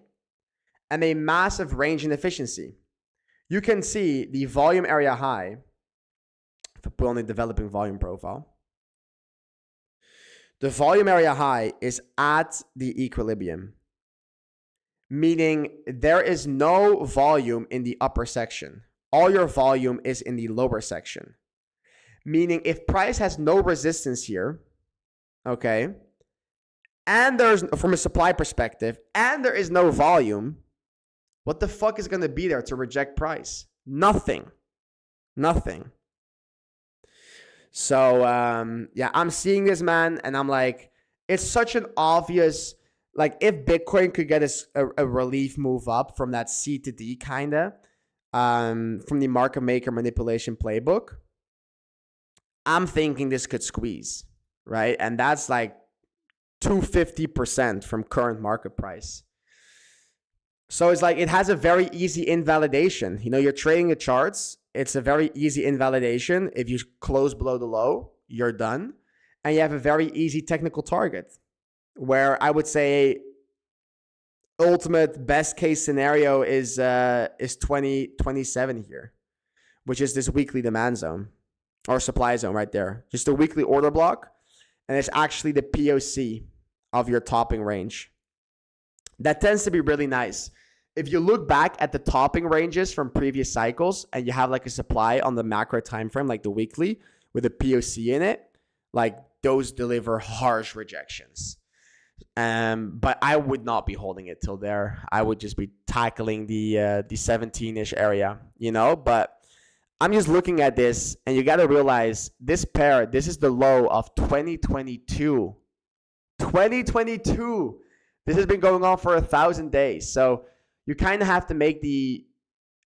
[SPEAKER 1] and a massive range in efficiency. You can see the volume area high. If I put on the developing volume profile, the volume area high is at the equilibrium, meaning there is no volume in the upper section. All your volume is in the lower section, meaning if price has no resistance here, okay, and there's, from a supply perspective, and there is no volume, what the fuck is going to be there to reject price? Nothing. So, yeah, I'm seeing this, man, and I'm like, it's such an obvious, like, if Bitcoin could get a relief move up from that C to D kind of, from the market maker manipulation playbook, I'm thinking this could squeeze, right? And that's like 250% from current market price. So it's like, it has a very easy invalidation. You know, you're trading the charts. It's a very easy invalidation. If you close below the low, you're done. And you have a very easy technical target where I would say ultimate best case scenario is 2027 here, which is this weekly demand zone or supply zone right there. Just a weekly order block. And it's actually the POC of your topping range. That tends to be really nice. If you look back at the topping ranges from previous cycles and you have like a supply on the macro time frame, like the weekly with a POC in it, like those deliver harsh rejections. But I would not be holding it till there. I would just be tackling the 17-ish area, you know. But I'm just looking at this, and you got to realize this pair. This is the low of 2022. 2022. This has been going on for 1,000 days. So you kind of have to make you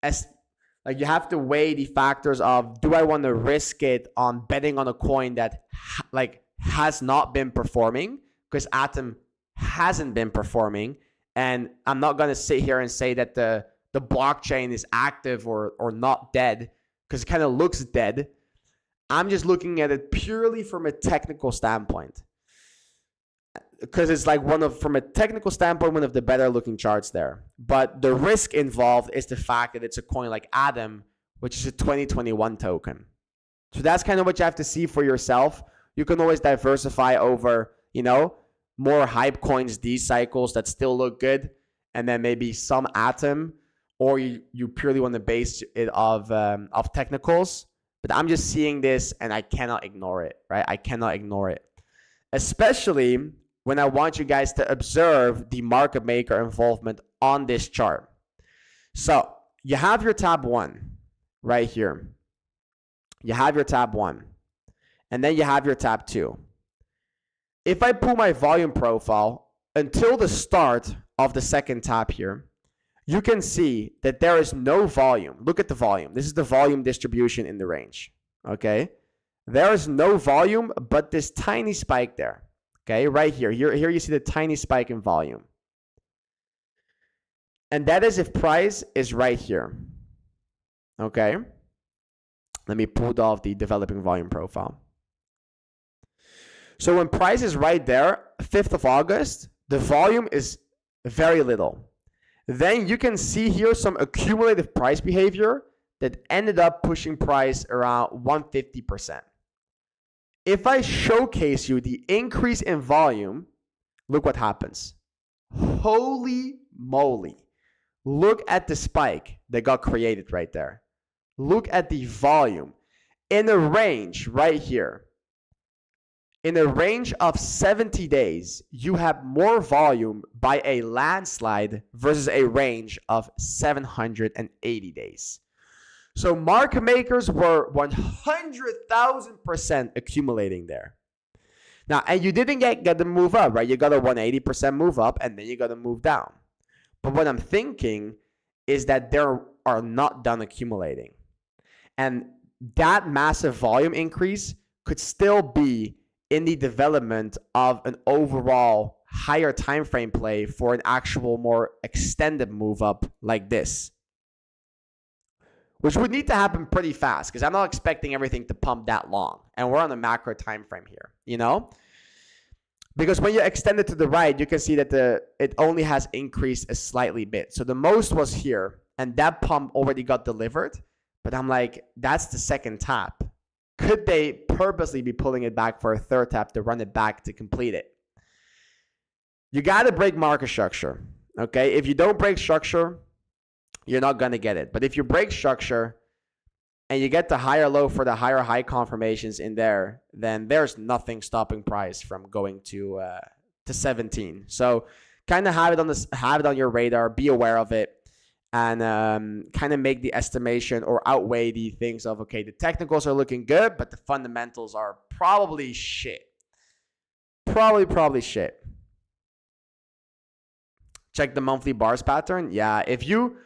[SPEAKER 1] have to weigh the factors of, do I want to risk it on betting on a coin that has not been performing, because Atom hasn't been performing, and I'm not going to sit here and say that the blockchain is active or not dead, because it kind of looks dead. I'm just looking at it purely from a technical standpoint, because it's like from a technical standpoint, one of the better looking charts there. But the risk involved is the fact that it's a coin like Atom, which is a 2021 token. So that's kind of what you have to see for yourself. You can always diversify over, you know, more hype coins, these cycles that still look good, and then maybe some Atom, or you purely want to base it of technicals. But I'm just seeing this and I cannot ignore it, right? I cannot ignore it, especially when I want you guys to observe the market maker involvement on this chart. So you have your tab 1 right here. You have your tab 1. And then you have your tab 2. If I pull my volume profile until the start of the second tab here, you can see that there is no volume. Look at the volume. This is the volume distribution in the range. okay, there is no volume but this tiny spike there. Okay, right here. Here you see the tiny spike in volume. And that is if price is right here. Okay. Let me pull off the developing volume profile. So when price is right there, 5th of August, the volume is very little. Then you can see here some accumulative price behavior that ended up pushing price around 150%. If I showcase you the increase in volume, look what happens. Holy moly. Look at the spike that got created right there. Look at the volume in a range right here. In a range of 70 days, you have more volume by a landslide versus a range of 780 days. So market makers were 100,000% accumulating there. Now, and you didn't get the move up, right? You got a 180% move up, and then you got to move down. But what I'm thinking is that they are not done accumulating. And that massive volume increase could still be in the development of an overall higher time frame play for an actual more extended move up like this, which would need to happen pretty fast because I'm not expecting everything to pump that long, and we're on a macro time frame here, you know, because when you extend it to the right, you can see that it only has increased a slightly bit. So the most was here, and that pump already got delivered, but I'm like, that's the second tap. Could they purposely be pulling it back for a third tap to run it back to complete it? You got to break market structure, okay? If you don't break structure, you're not going to get it. But if you break structure and you get the higher low for the higher high confirmations in there, then there's nothing stopping price from going to 17. So kind of have it on your radar, be aware of it. And kind of make the estimation or outweigh the things of, okay, the technicals are looking good, but the fundamentals are probably shit. Probably shit. Check the monthly bars pattern. Yeah, if you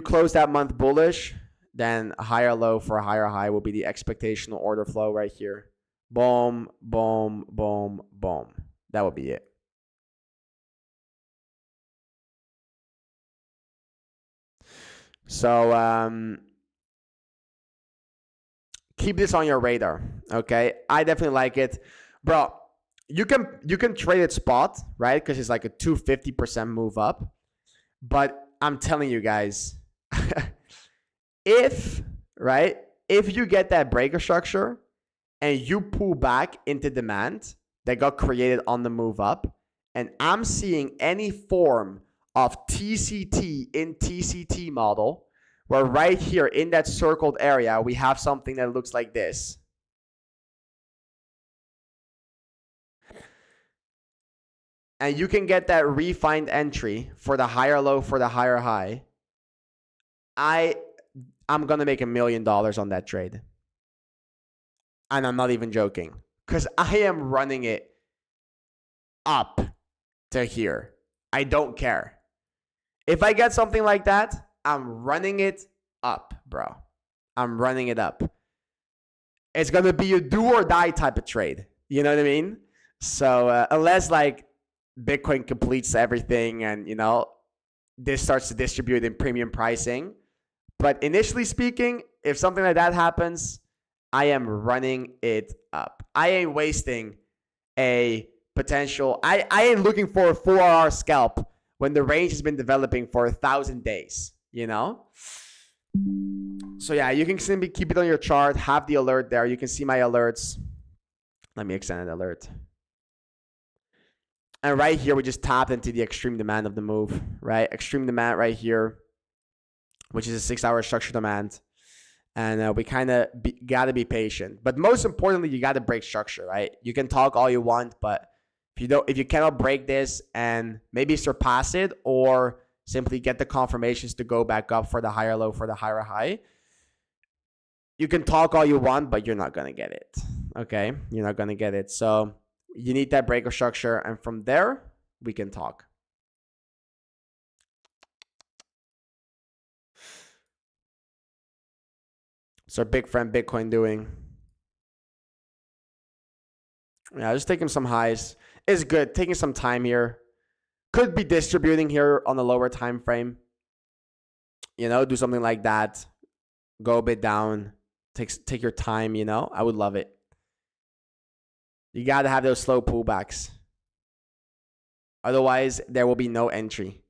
[SPEAKER 1] close that month bullish, then a higher low for a higher high will be the expectational order flow right here. Boom, boom, boom, boom. That would be it. So keep this on your radar, okay? I definitely like it. Bro, you can trade it spot, right? Because it's like a 250% move up. But I'm telling you guys, if you get that breaker structure and you pull back into demand that got created on the move up, and I'm seeing any form of TCT in TCT model, where right here in that circled area, we have something that looks like this. And you can get that refined entry for the higher low for the higher high. I'm going to make $1 million on that trade. And I'm not even joking, because I am running it up to here. I don't care. If I get something like that, I'm running it up, bro. I'm running it up. It's going to be a do or die type of trade. You know what I mean? So unless like Bitcoin completes everything and, you know, this starts to distribute in premium pricing. But initially speaking, if something like that happens, I am running it up. I ain't wasting a potential. I ain't looking for a 4-hour scalp when the range has been developing for 1,000 days, you know? So yeah, you can simply keep it on your chart, have the alert there. You can see my alerts. Let me extend an alert. And right here, we just tapped into the extreme demand of the move, right? Extreme demand right here, which is a 6-hour structure demand. And we kind of got to be patient. But most importantly, you got to break structure, right? You can talk all you want, but if you cannot break this and maybe surpass it or simply get the confirmations to go back up for the higher low for the higher high, you can talk all you want, but you're not going to get it, okay? You're not going to get it. So you need that breaker structure, and from there, we can talk. So big friend Bitcoin doing? Yeah, just taking some highs is good. Taking some time here. Could be distributing here on the lower time frame. You know, do something like that. Go a bit down. Take your time, you know. I would love it. You got to have those slow pullbacks. Otherwise, there will be no entry.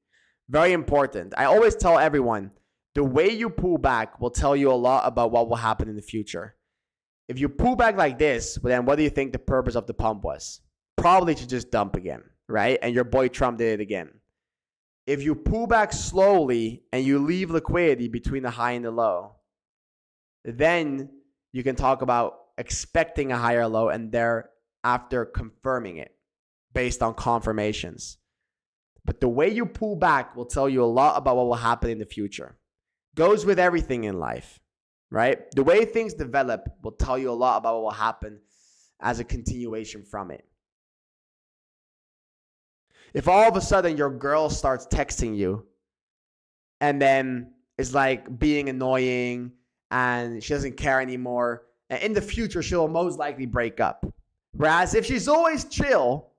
[SPEAKER 1] Very important. I always tell everyone, the way you pull back will tell you a lot about what will happen in the future. If you pull back like this, well, then what do you think the purpose of the pump was? Probably to just dump again, right? And your boy Trump did it again. If you pull back slowly and you leave liquidity between the high and the low, then you can talk about expecting a higher low and thereafter confirming it based on confirmations. But the way you pull back will tell you a lot about what will happen in the future. Goes with everything in life, right? The way things develop will tell you a lot about what will happen as a continuation from it. If all of a sudden your girl starts texting you and then is like being annoying and she doesn't care anymore, and in the future she'll most likely break up. Whereas if she's always chill,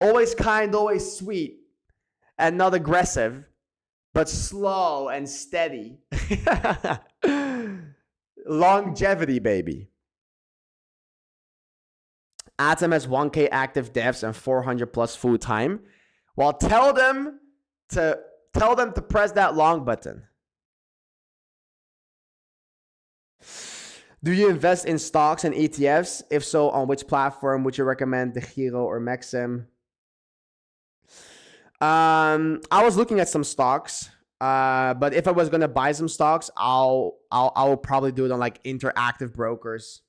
[SPEAKER 1] always kind, always sweet, and not aggressive, but slow and steady. Longevity, baby. Atom has 1K active devs and 400 plus full time. Well, tell them to press that long button. Do you invest in stocks and ETFs? If so, on which platform would you recommend, the Giro or Maxim? I was looking at some stocks, but if I was gonna buy some stocks, I'll probably do it on like Interactive Brokers.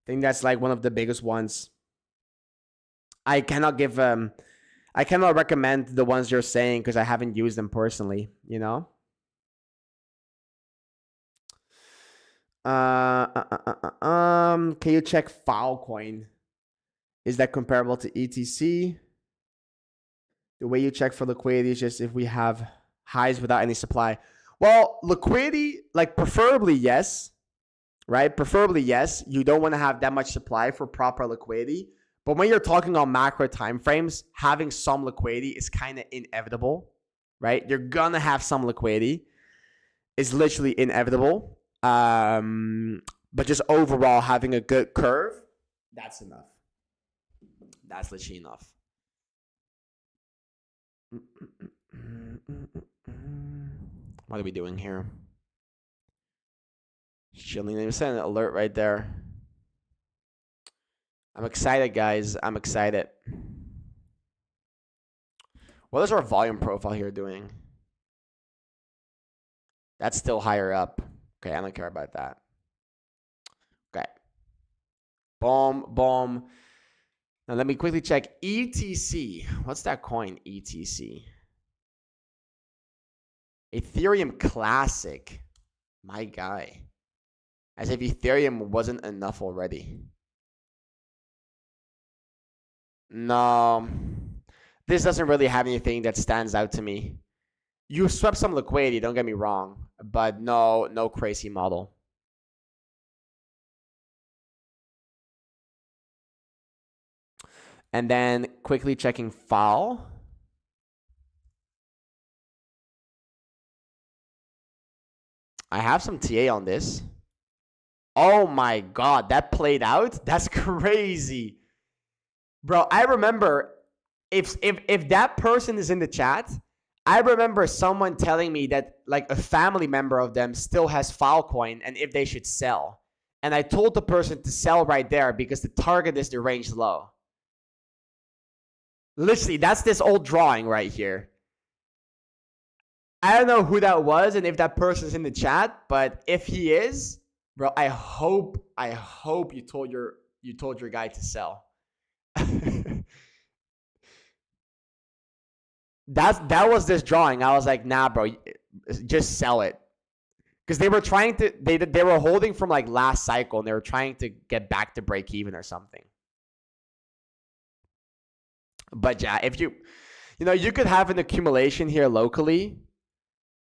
[SPEAKER 1] I think that's like one of the biggest ones. I cannot recommend the ones you're saying because I haven't used them personally, you know. Can you check Filecoin? Is that comparable to ETC? The way you check for liquidity is just if we have highs without any supply. Well, liquidity, like preferably yes, right? Preferably yes. You don't want to have that much supply for proper liquidity. But when you're talking on macro timeframes, having some liquidity is kind of inevitable, right? You're going to have some liquidity. It's literally inevitable. But just overall having a good curve, that's enough. That's literally enough. What are we doing here? Chilling. They sent an alert right there. I'm excited, guys. I'm excited. What is our volume profile here doing? That's still higher up. Okay, I don't care about that. Okay. Boom, boom. Now let me quickly check ETC. What's that coin, ETC? Ethereum Classic. My guy. As if Ethereum wasn't enough already. No. This doesn't really have anything that stands out to me. You swept some liquidity, don't get me wrong. But no crazy model. And then quickly checking file. I have some TA on this. Oh my God, that played out? That's crazy. Bro, I remember if that person is in the chat, I remember someone telling me that like a family member of them still has Filecoin and if they should sell. And I told the person to sell right there because the target is the range low. Literally, that's this old drawing right here. I don't know who that was and if that person's in the chat, but if he is, bro, I hope you told your guy to sell. That was this drawing. I was like, nah, bro, just sell it. Because they were trying to, they were holding from like last cycle and they were trying to get back to break even or something. But yeah, if you could have an accumulation here locally.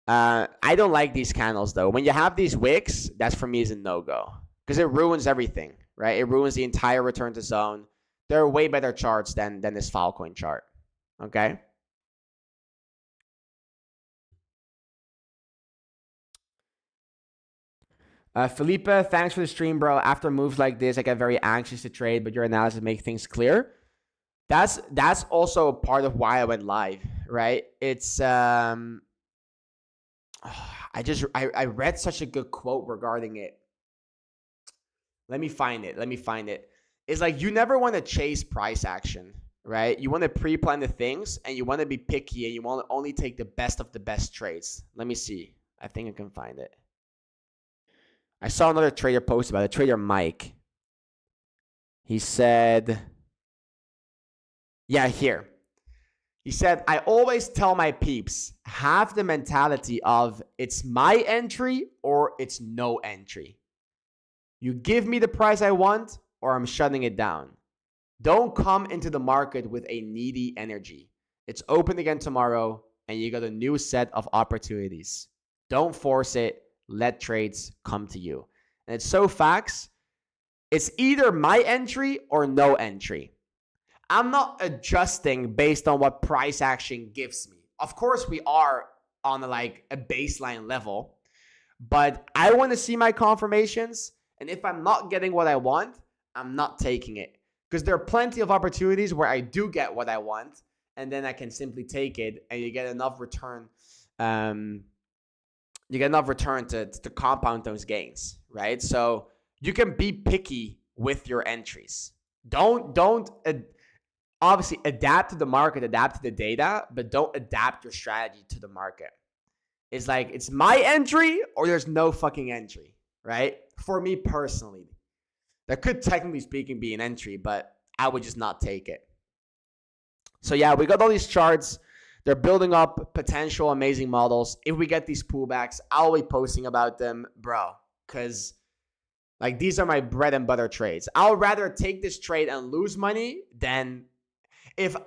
[SPEAKER 1] I don't like these candles though. When you have these wicks, that's for me is a no-go. Because it ruins everything. right? It ruins the entire return to zone. There are way better charts than this Filecoin chart, okay? Felipe, thanks for the stream, bro. After moves like this, I get very anxious to trade, but your analysis makes things clear. That's also part of why I went live, right? It's I read such a good quote regarding it. Let me find it. It's like, you never want to chase price action, right? You want to pre-plan the things, and you want to be picky, and you want to only take the best of the best trades. Let me see. I think I can find it. I saw another trader post about it, trader Mike. He said, yeah, here. He said, I always tell my peeps, have the mentality of it's my entry or it's no entry. You give me the price I want or I'm shutting it down. Don't come into the market with a needy energy. It's open again tomorrow and you got a new set of opportunities. Don't force it. Let trades come to you. And it's so facts. It's either my entry or no entry. I'm not adjusting based on what price action gives me. Of course, we are on a baseline level, but I want to see my confirmations. And if I'm not getting what I want, I'm not taking it, because there are plenty of opportunities where I do get what I want, and then I can simply take it, and you get enough return. You get enough return to compound those gains, right? So you can be picky with your entries. Don't obviously adapt to the market, adapt to the data, but don't adapt your strategy to the market. It's like, it's my entry or there's no fucking entry, right? For me personally, there could technically speaking be an entry, but I would just not take it. So yeah, we got all these charts. They're building up potential amazing models. If we get these pullbacks, I'll be posting about them, bro, because these are my bread and butter trades. I'll rather take this trade and lose money than if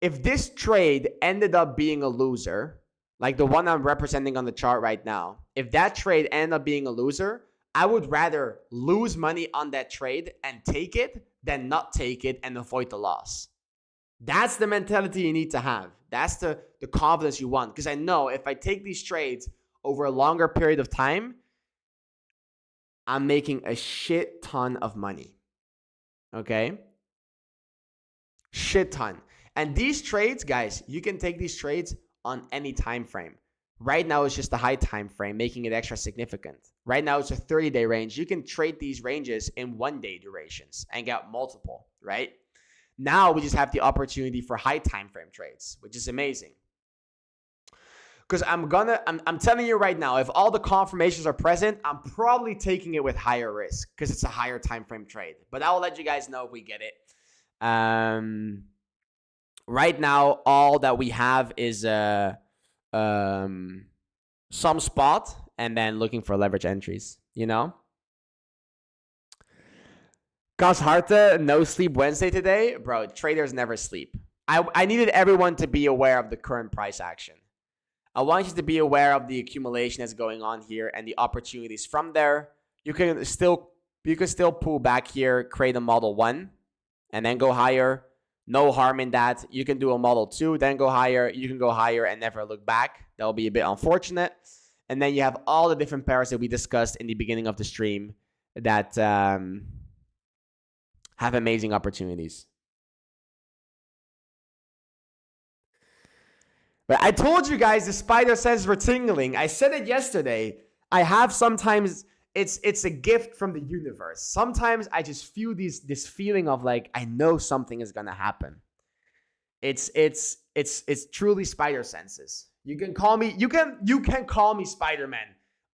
[SPEAKER 1] this trade ended up being a loser, like the one I'm representing on the chart right now. If that trade ended up being a loser, I would rather lose money on that trade and take it than not take it and avoid the loss. That's the mentality you need to have. That's the confidence you want. Because I know if I take these trades over a longer period of time, I'm making a shit ton of money. Okay? Shit ton. And these trades, guys, you can take these trades on any time frame. Right now, it's just a high time frame, making it extra significant. Right now, it's a 30-day range. You can trade these ranges in one-day durations and get multiple, right? Now we just have the opportunity for high time frame trades, which is amazing. Because I'm telling you right now, if all the confirmations are present, I'm probably taking it with higher risk because it's a higher time frame trade. But I will let you guys know if we get it. Right now, all that we have is some spot and then looking for leverage entries, you know? Gus Harte, no sleep Wednesday today. Bro, traders never sleep. I needed everyone to be aware of the current price action. I want you to be aware of the accumulation that's going on here and the opportunities from there. You can still pull back here, create a model 1, and then go higher. No harm in that. You can do a model 2, then go higher. You can go higher and never look back. That will be a bit unfortunate. And then you have all the different pairs that we discussed in the beginning of the stream that have amazing opportunities. But I told you guys the spider senses were tingling. I said it yesterday. I have sometimes, it's a gift from the universe. Sometimes I just feel this feeling of like, I know something is gonna happen. It's truly spider senses. You can call me Spider-Man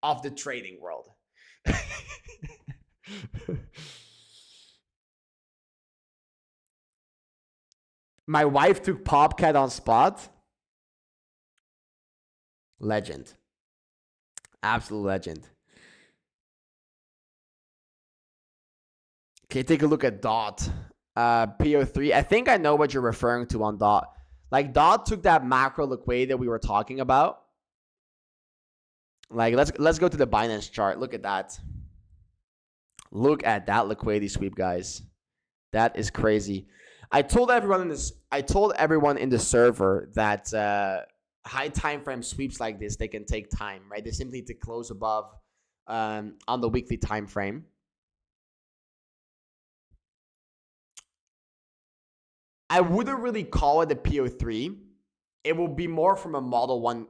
[SPEAKER 1] of the trading world. My wife took Popcat on spot. Legend. Absolute legend. Okay, take a look at Dot. PO3. I think I know what you're referring to on Dot. Like, Dot took that macro liquidity that we were talking about. Like, let's go to the Binance chart. Look at that. Look at that liquidity sweep, guys. That is crazy. I told everyone in the server that high time frame sweeps like this, they can take time, right? They simply need to close above on the weekly time frame. I wouldn't really call it a PO3. It will be more from a Model 1.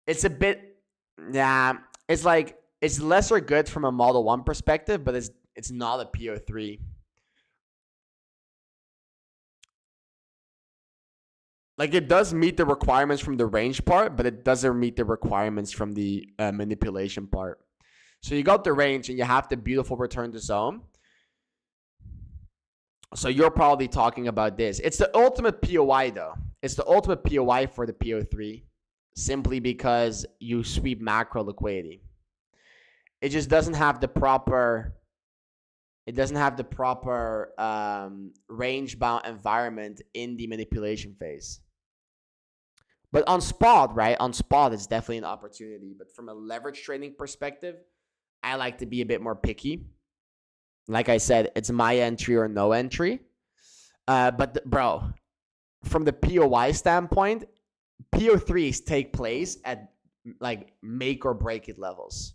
[SPEAKER 1] It's a bit, it's like, it's lesser good from a Model 1 perspective, but it's not a PO3. Like, it does meet the requirements from the range part, but it doesn't meet the requirements from the manipulation part. So you got the range and you have the beautiful return to zone. So you're probably talking about this. It's the ultimate POI though. It's the ultimate POI for the PO3, simply because you sweep macro liquidity. It just doesn't have the proper, range bound environment in the manipulation phase. But on spot, right? On spot, it's definitely an opportunity. But from a leverage trading perspective, I like to be a bit more picky. Like I said, it's my entry or no entry. Bro, from the POI standpoint, PO3s take place at like make or break it levels.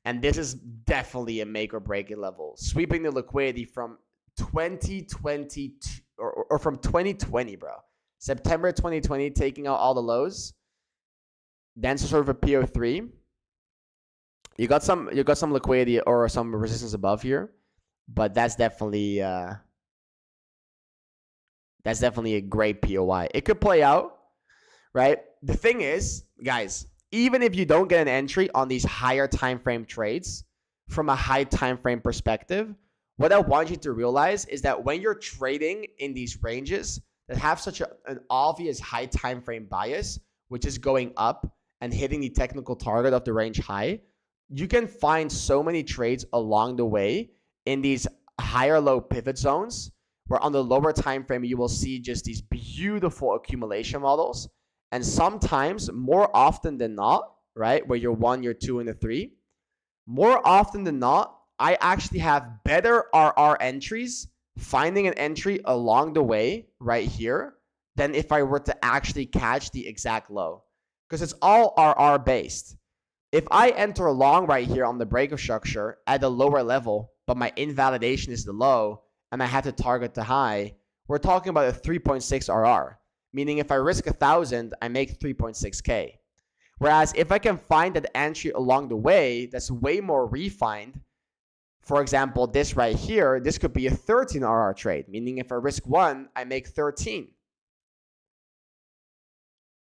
[SPEAKER 1] And this is definitely a make or break it level. Sweeping the liquidity from 2020 or from 2020, bro. September 2020, taking out all the lows. Then sort of a PO3. You got some liquidity or some resistance above here, but that's definitely a great POI. It could play out, right? The thing is, guys, even if you don't get an entry on these higher time frame trades from a high time frame perspective, what I want you to realize is that when you're trading in these ranges that have such an obvious high time frame bias, which is going up and hitting the technical target of the range high, you can find so many trades along the way in these higher low pivot zones, where on the lower time frame you will see just these beautiful accumulation models. And sometimes, more often than not, right, where you're 1, you're 2, and a 3, more often than not, I actually have better RR entries finding an entry along the way right here than if I were to actually catch the exact low, because it's all RR based. If I enter long right here on the break of structure at a lower level, but my invalidation is the low and I have to target the high, we're talking about a 3.6 RR. Meaning if I risk 1,000, I make 3.6K. Whereas if I can find that entry along the way that's way more refined, for example, this right here, this could be a 13 RR trade. Meaning if I risk 1, I make 13.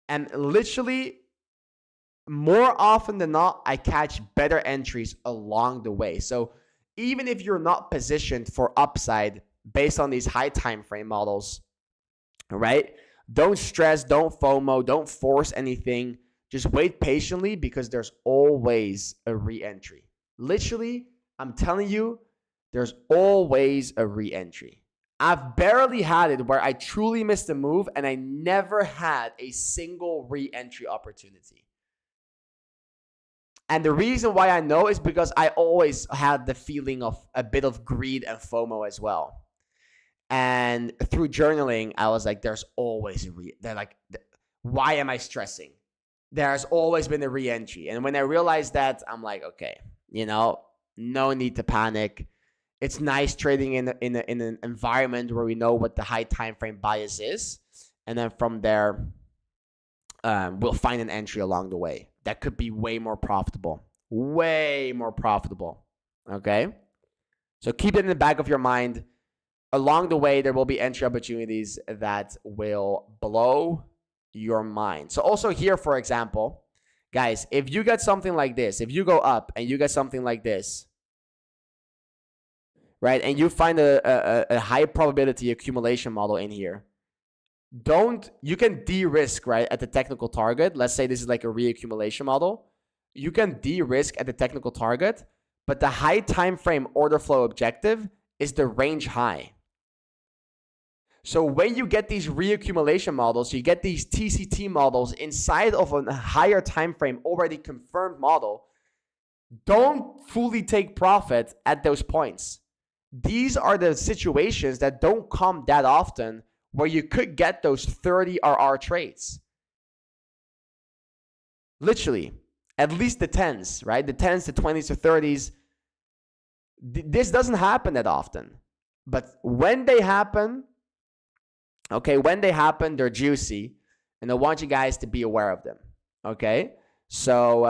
[SPEAKER 1] And literally, more often than not, I catch better entries along the way. So even if you're not positioned for upside based on these high time frame models, right? Don't stress, don't FOMO, don't force anything. Just wait patiently, because there's always a re-entry. Literally, I'm telling you, there's always a re-entry. I've barely had it where I truly missed a move and I never had a single re-entry opportunity. And the reason why I know is because I always had the feeling of a bit of greed and FOMO as well. And through journaling, I was like, there's always a they're like, why am I stressing? There's always been a re-entry. And when I realized that, I'm like, okay, no need to panic. It's nice trading in an environment where we know what the high time frame bias is. And then from there, we'll find an entry along the way that could be way more profitable. Way more profitable. Okay? So keep it in the back of your mind. Along the way, there will be entry opportunities that will blow your mind. So also here, for example, guys, if you get something like this, if you go up and you get something like this, right, and you find a high probability accumulation model in here, you can de-risk, right, at the technical target. Let's say this is like a reaccumulation model. You can de-risk at the technical target, but the high time frame order flow objective is the range high. So when you get these reaccumulation models, you get these TCT models inside of a higher time frame already confirmed model, don't fully take profit at those points. These are the situations that don't come that often where you could get those 30 RR trades. Literally, at least the 10s, right? The 10s, the 20s, the 30s. This doesn't happen that often. But when they happen, okay, when they happen, they're juicy. And I want you guys to be aware of them, okay? So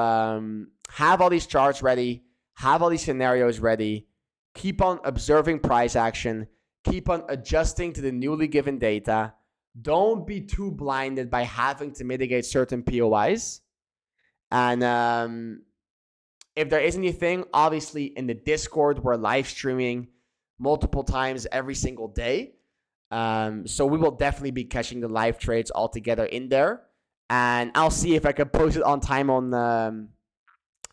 [SPEAKER 1] have all these charts ready. Have all these scenarios ready. Keep on observing price action. Keep on adjusting to the newly given data. Don't be too blinded by having to mitigate certain POIs. And if there is anything, obviously in the Discord, we're live streaming multiple times every single day. So we will definitely be catching the live trades all together in there. And I'll see if I can post it on time on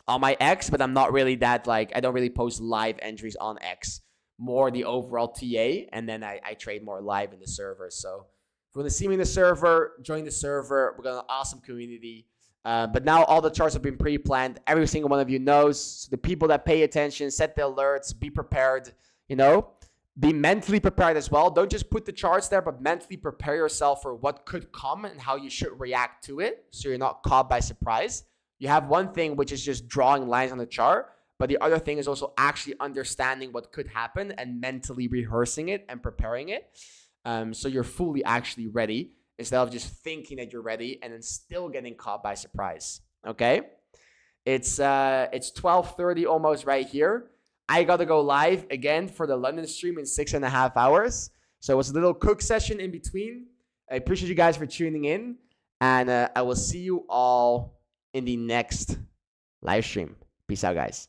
[SPEAKER 1] my X, but I'm not really that, like, I don't really post live entries on X. More the overall TA, and then I trade more live in the server. So if you want to see me in the server, join the server. We've got an awesome community. But now all the charts have been pre-planned. Every single one of you knows. So the people that pay attention, set the alerts, be prepared, you know. Be mentally prepared as well. Don't just put the charts there, but mentally prepare yourself for what could come and how you should react to it so you're not caught by surprise. You have one thing, which is just drawing lines on the chart, but the other thing is also actually understanding what could happen and mentally rehearsing it and preparing it. So you're fully actually ready instead of just thinking that you're ready and then still getting caught by surprise. Okay? It's 12:30 almost right here. I got to go live again for the London stream in 6.5 hours. So it's a little cook session in between. I appreciate you guys for tuning in. And I will see you all in the next live stream. Peace out, guys.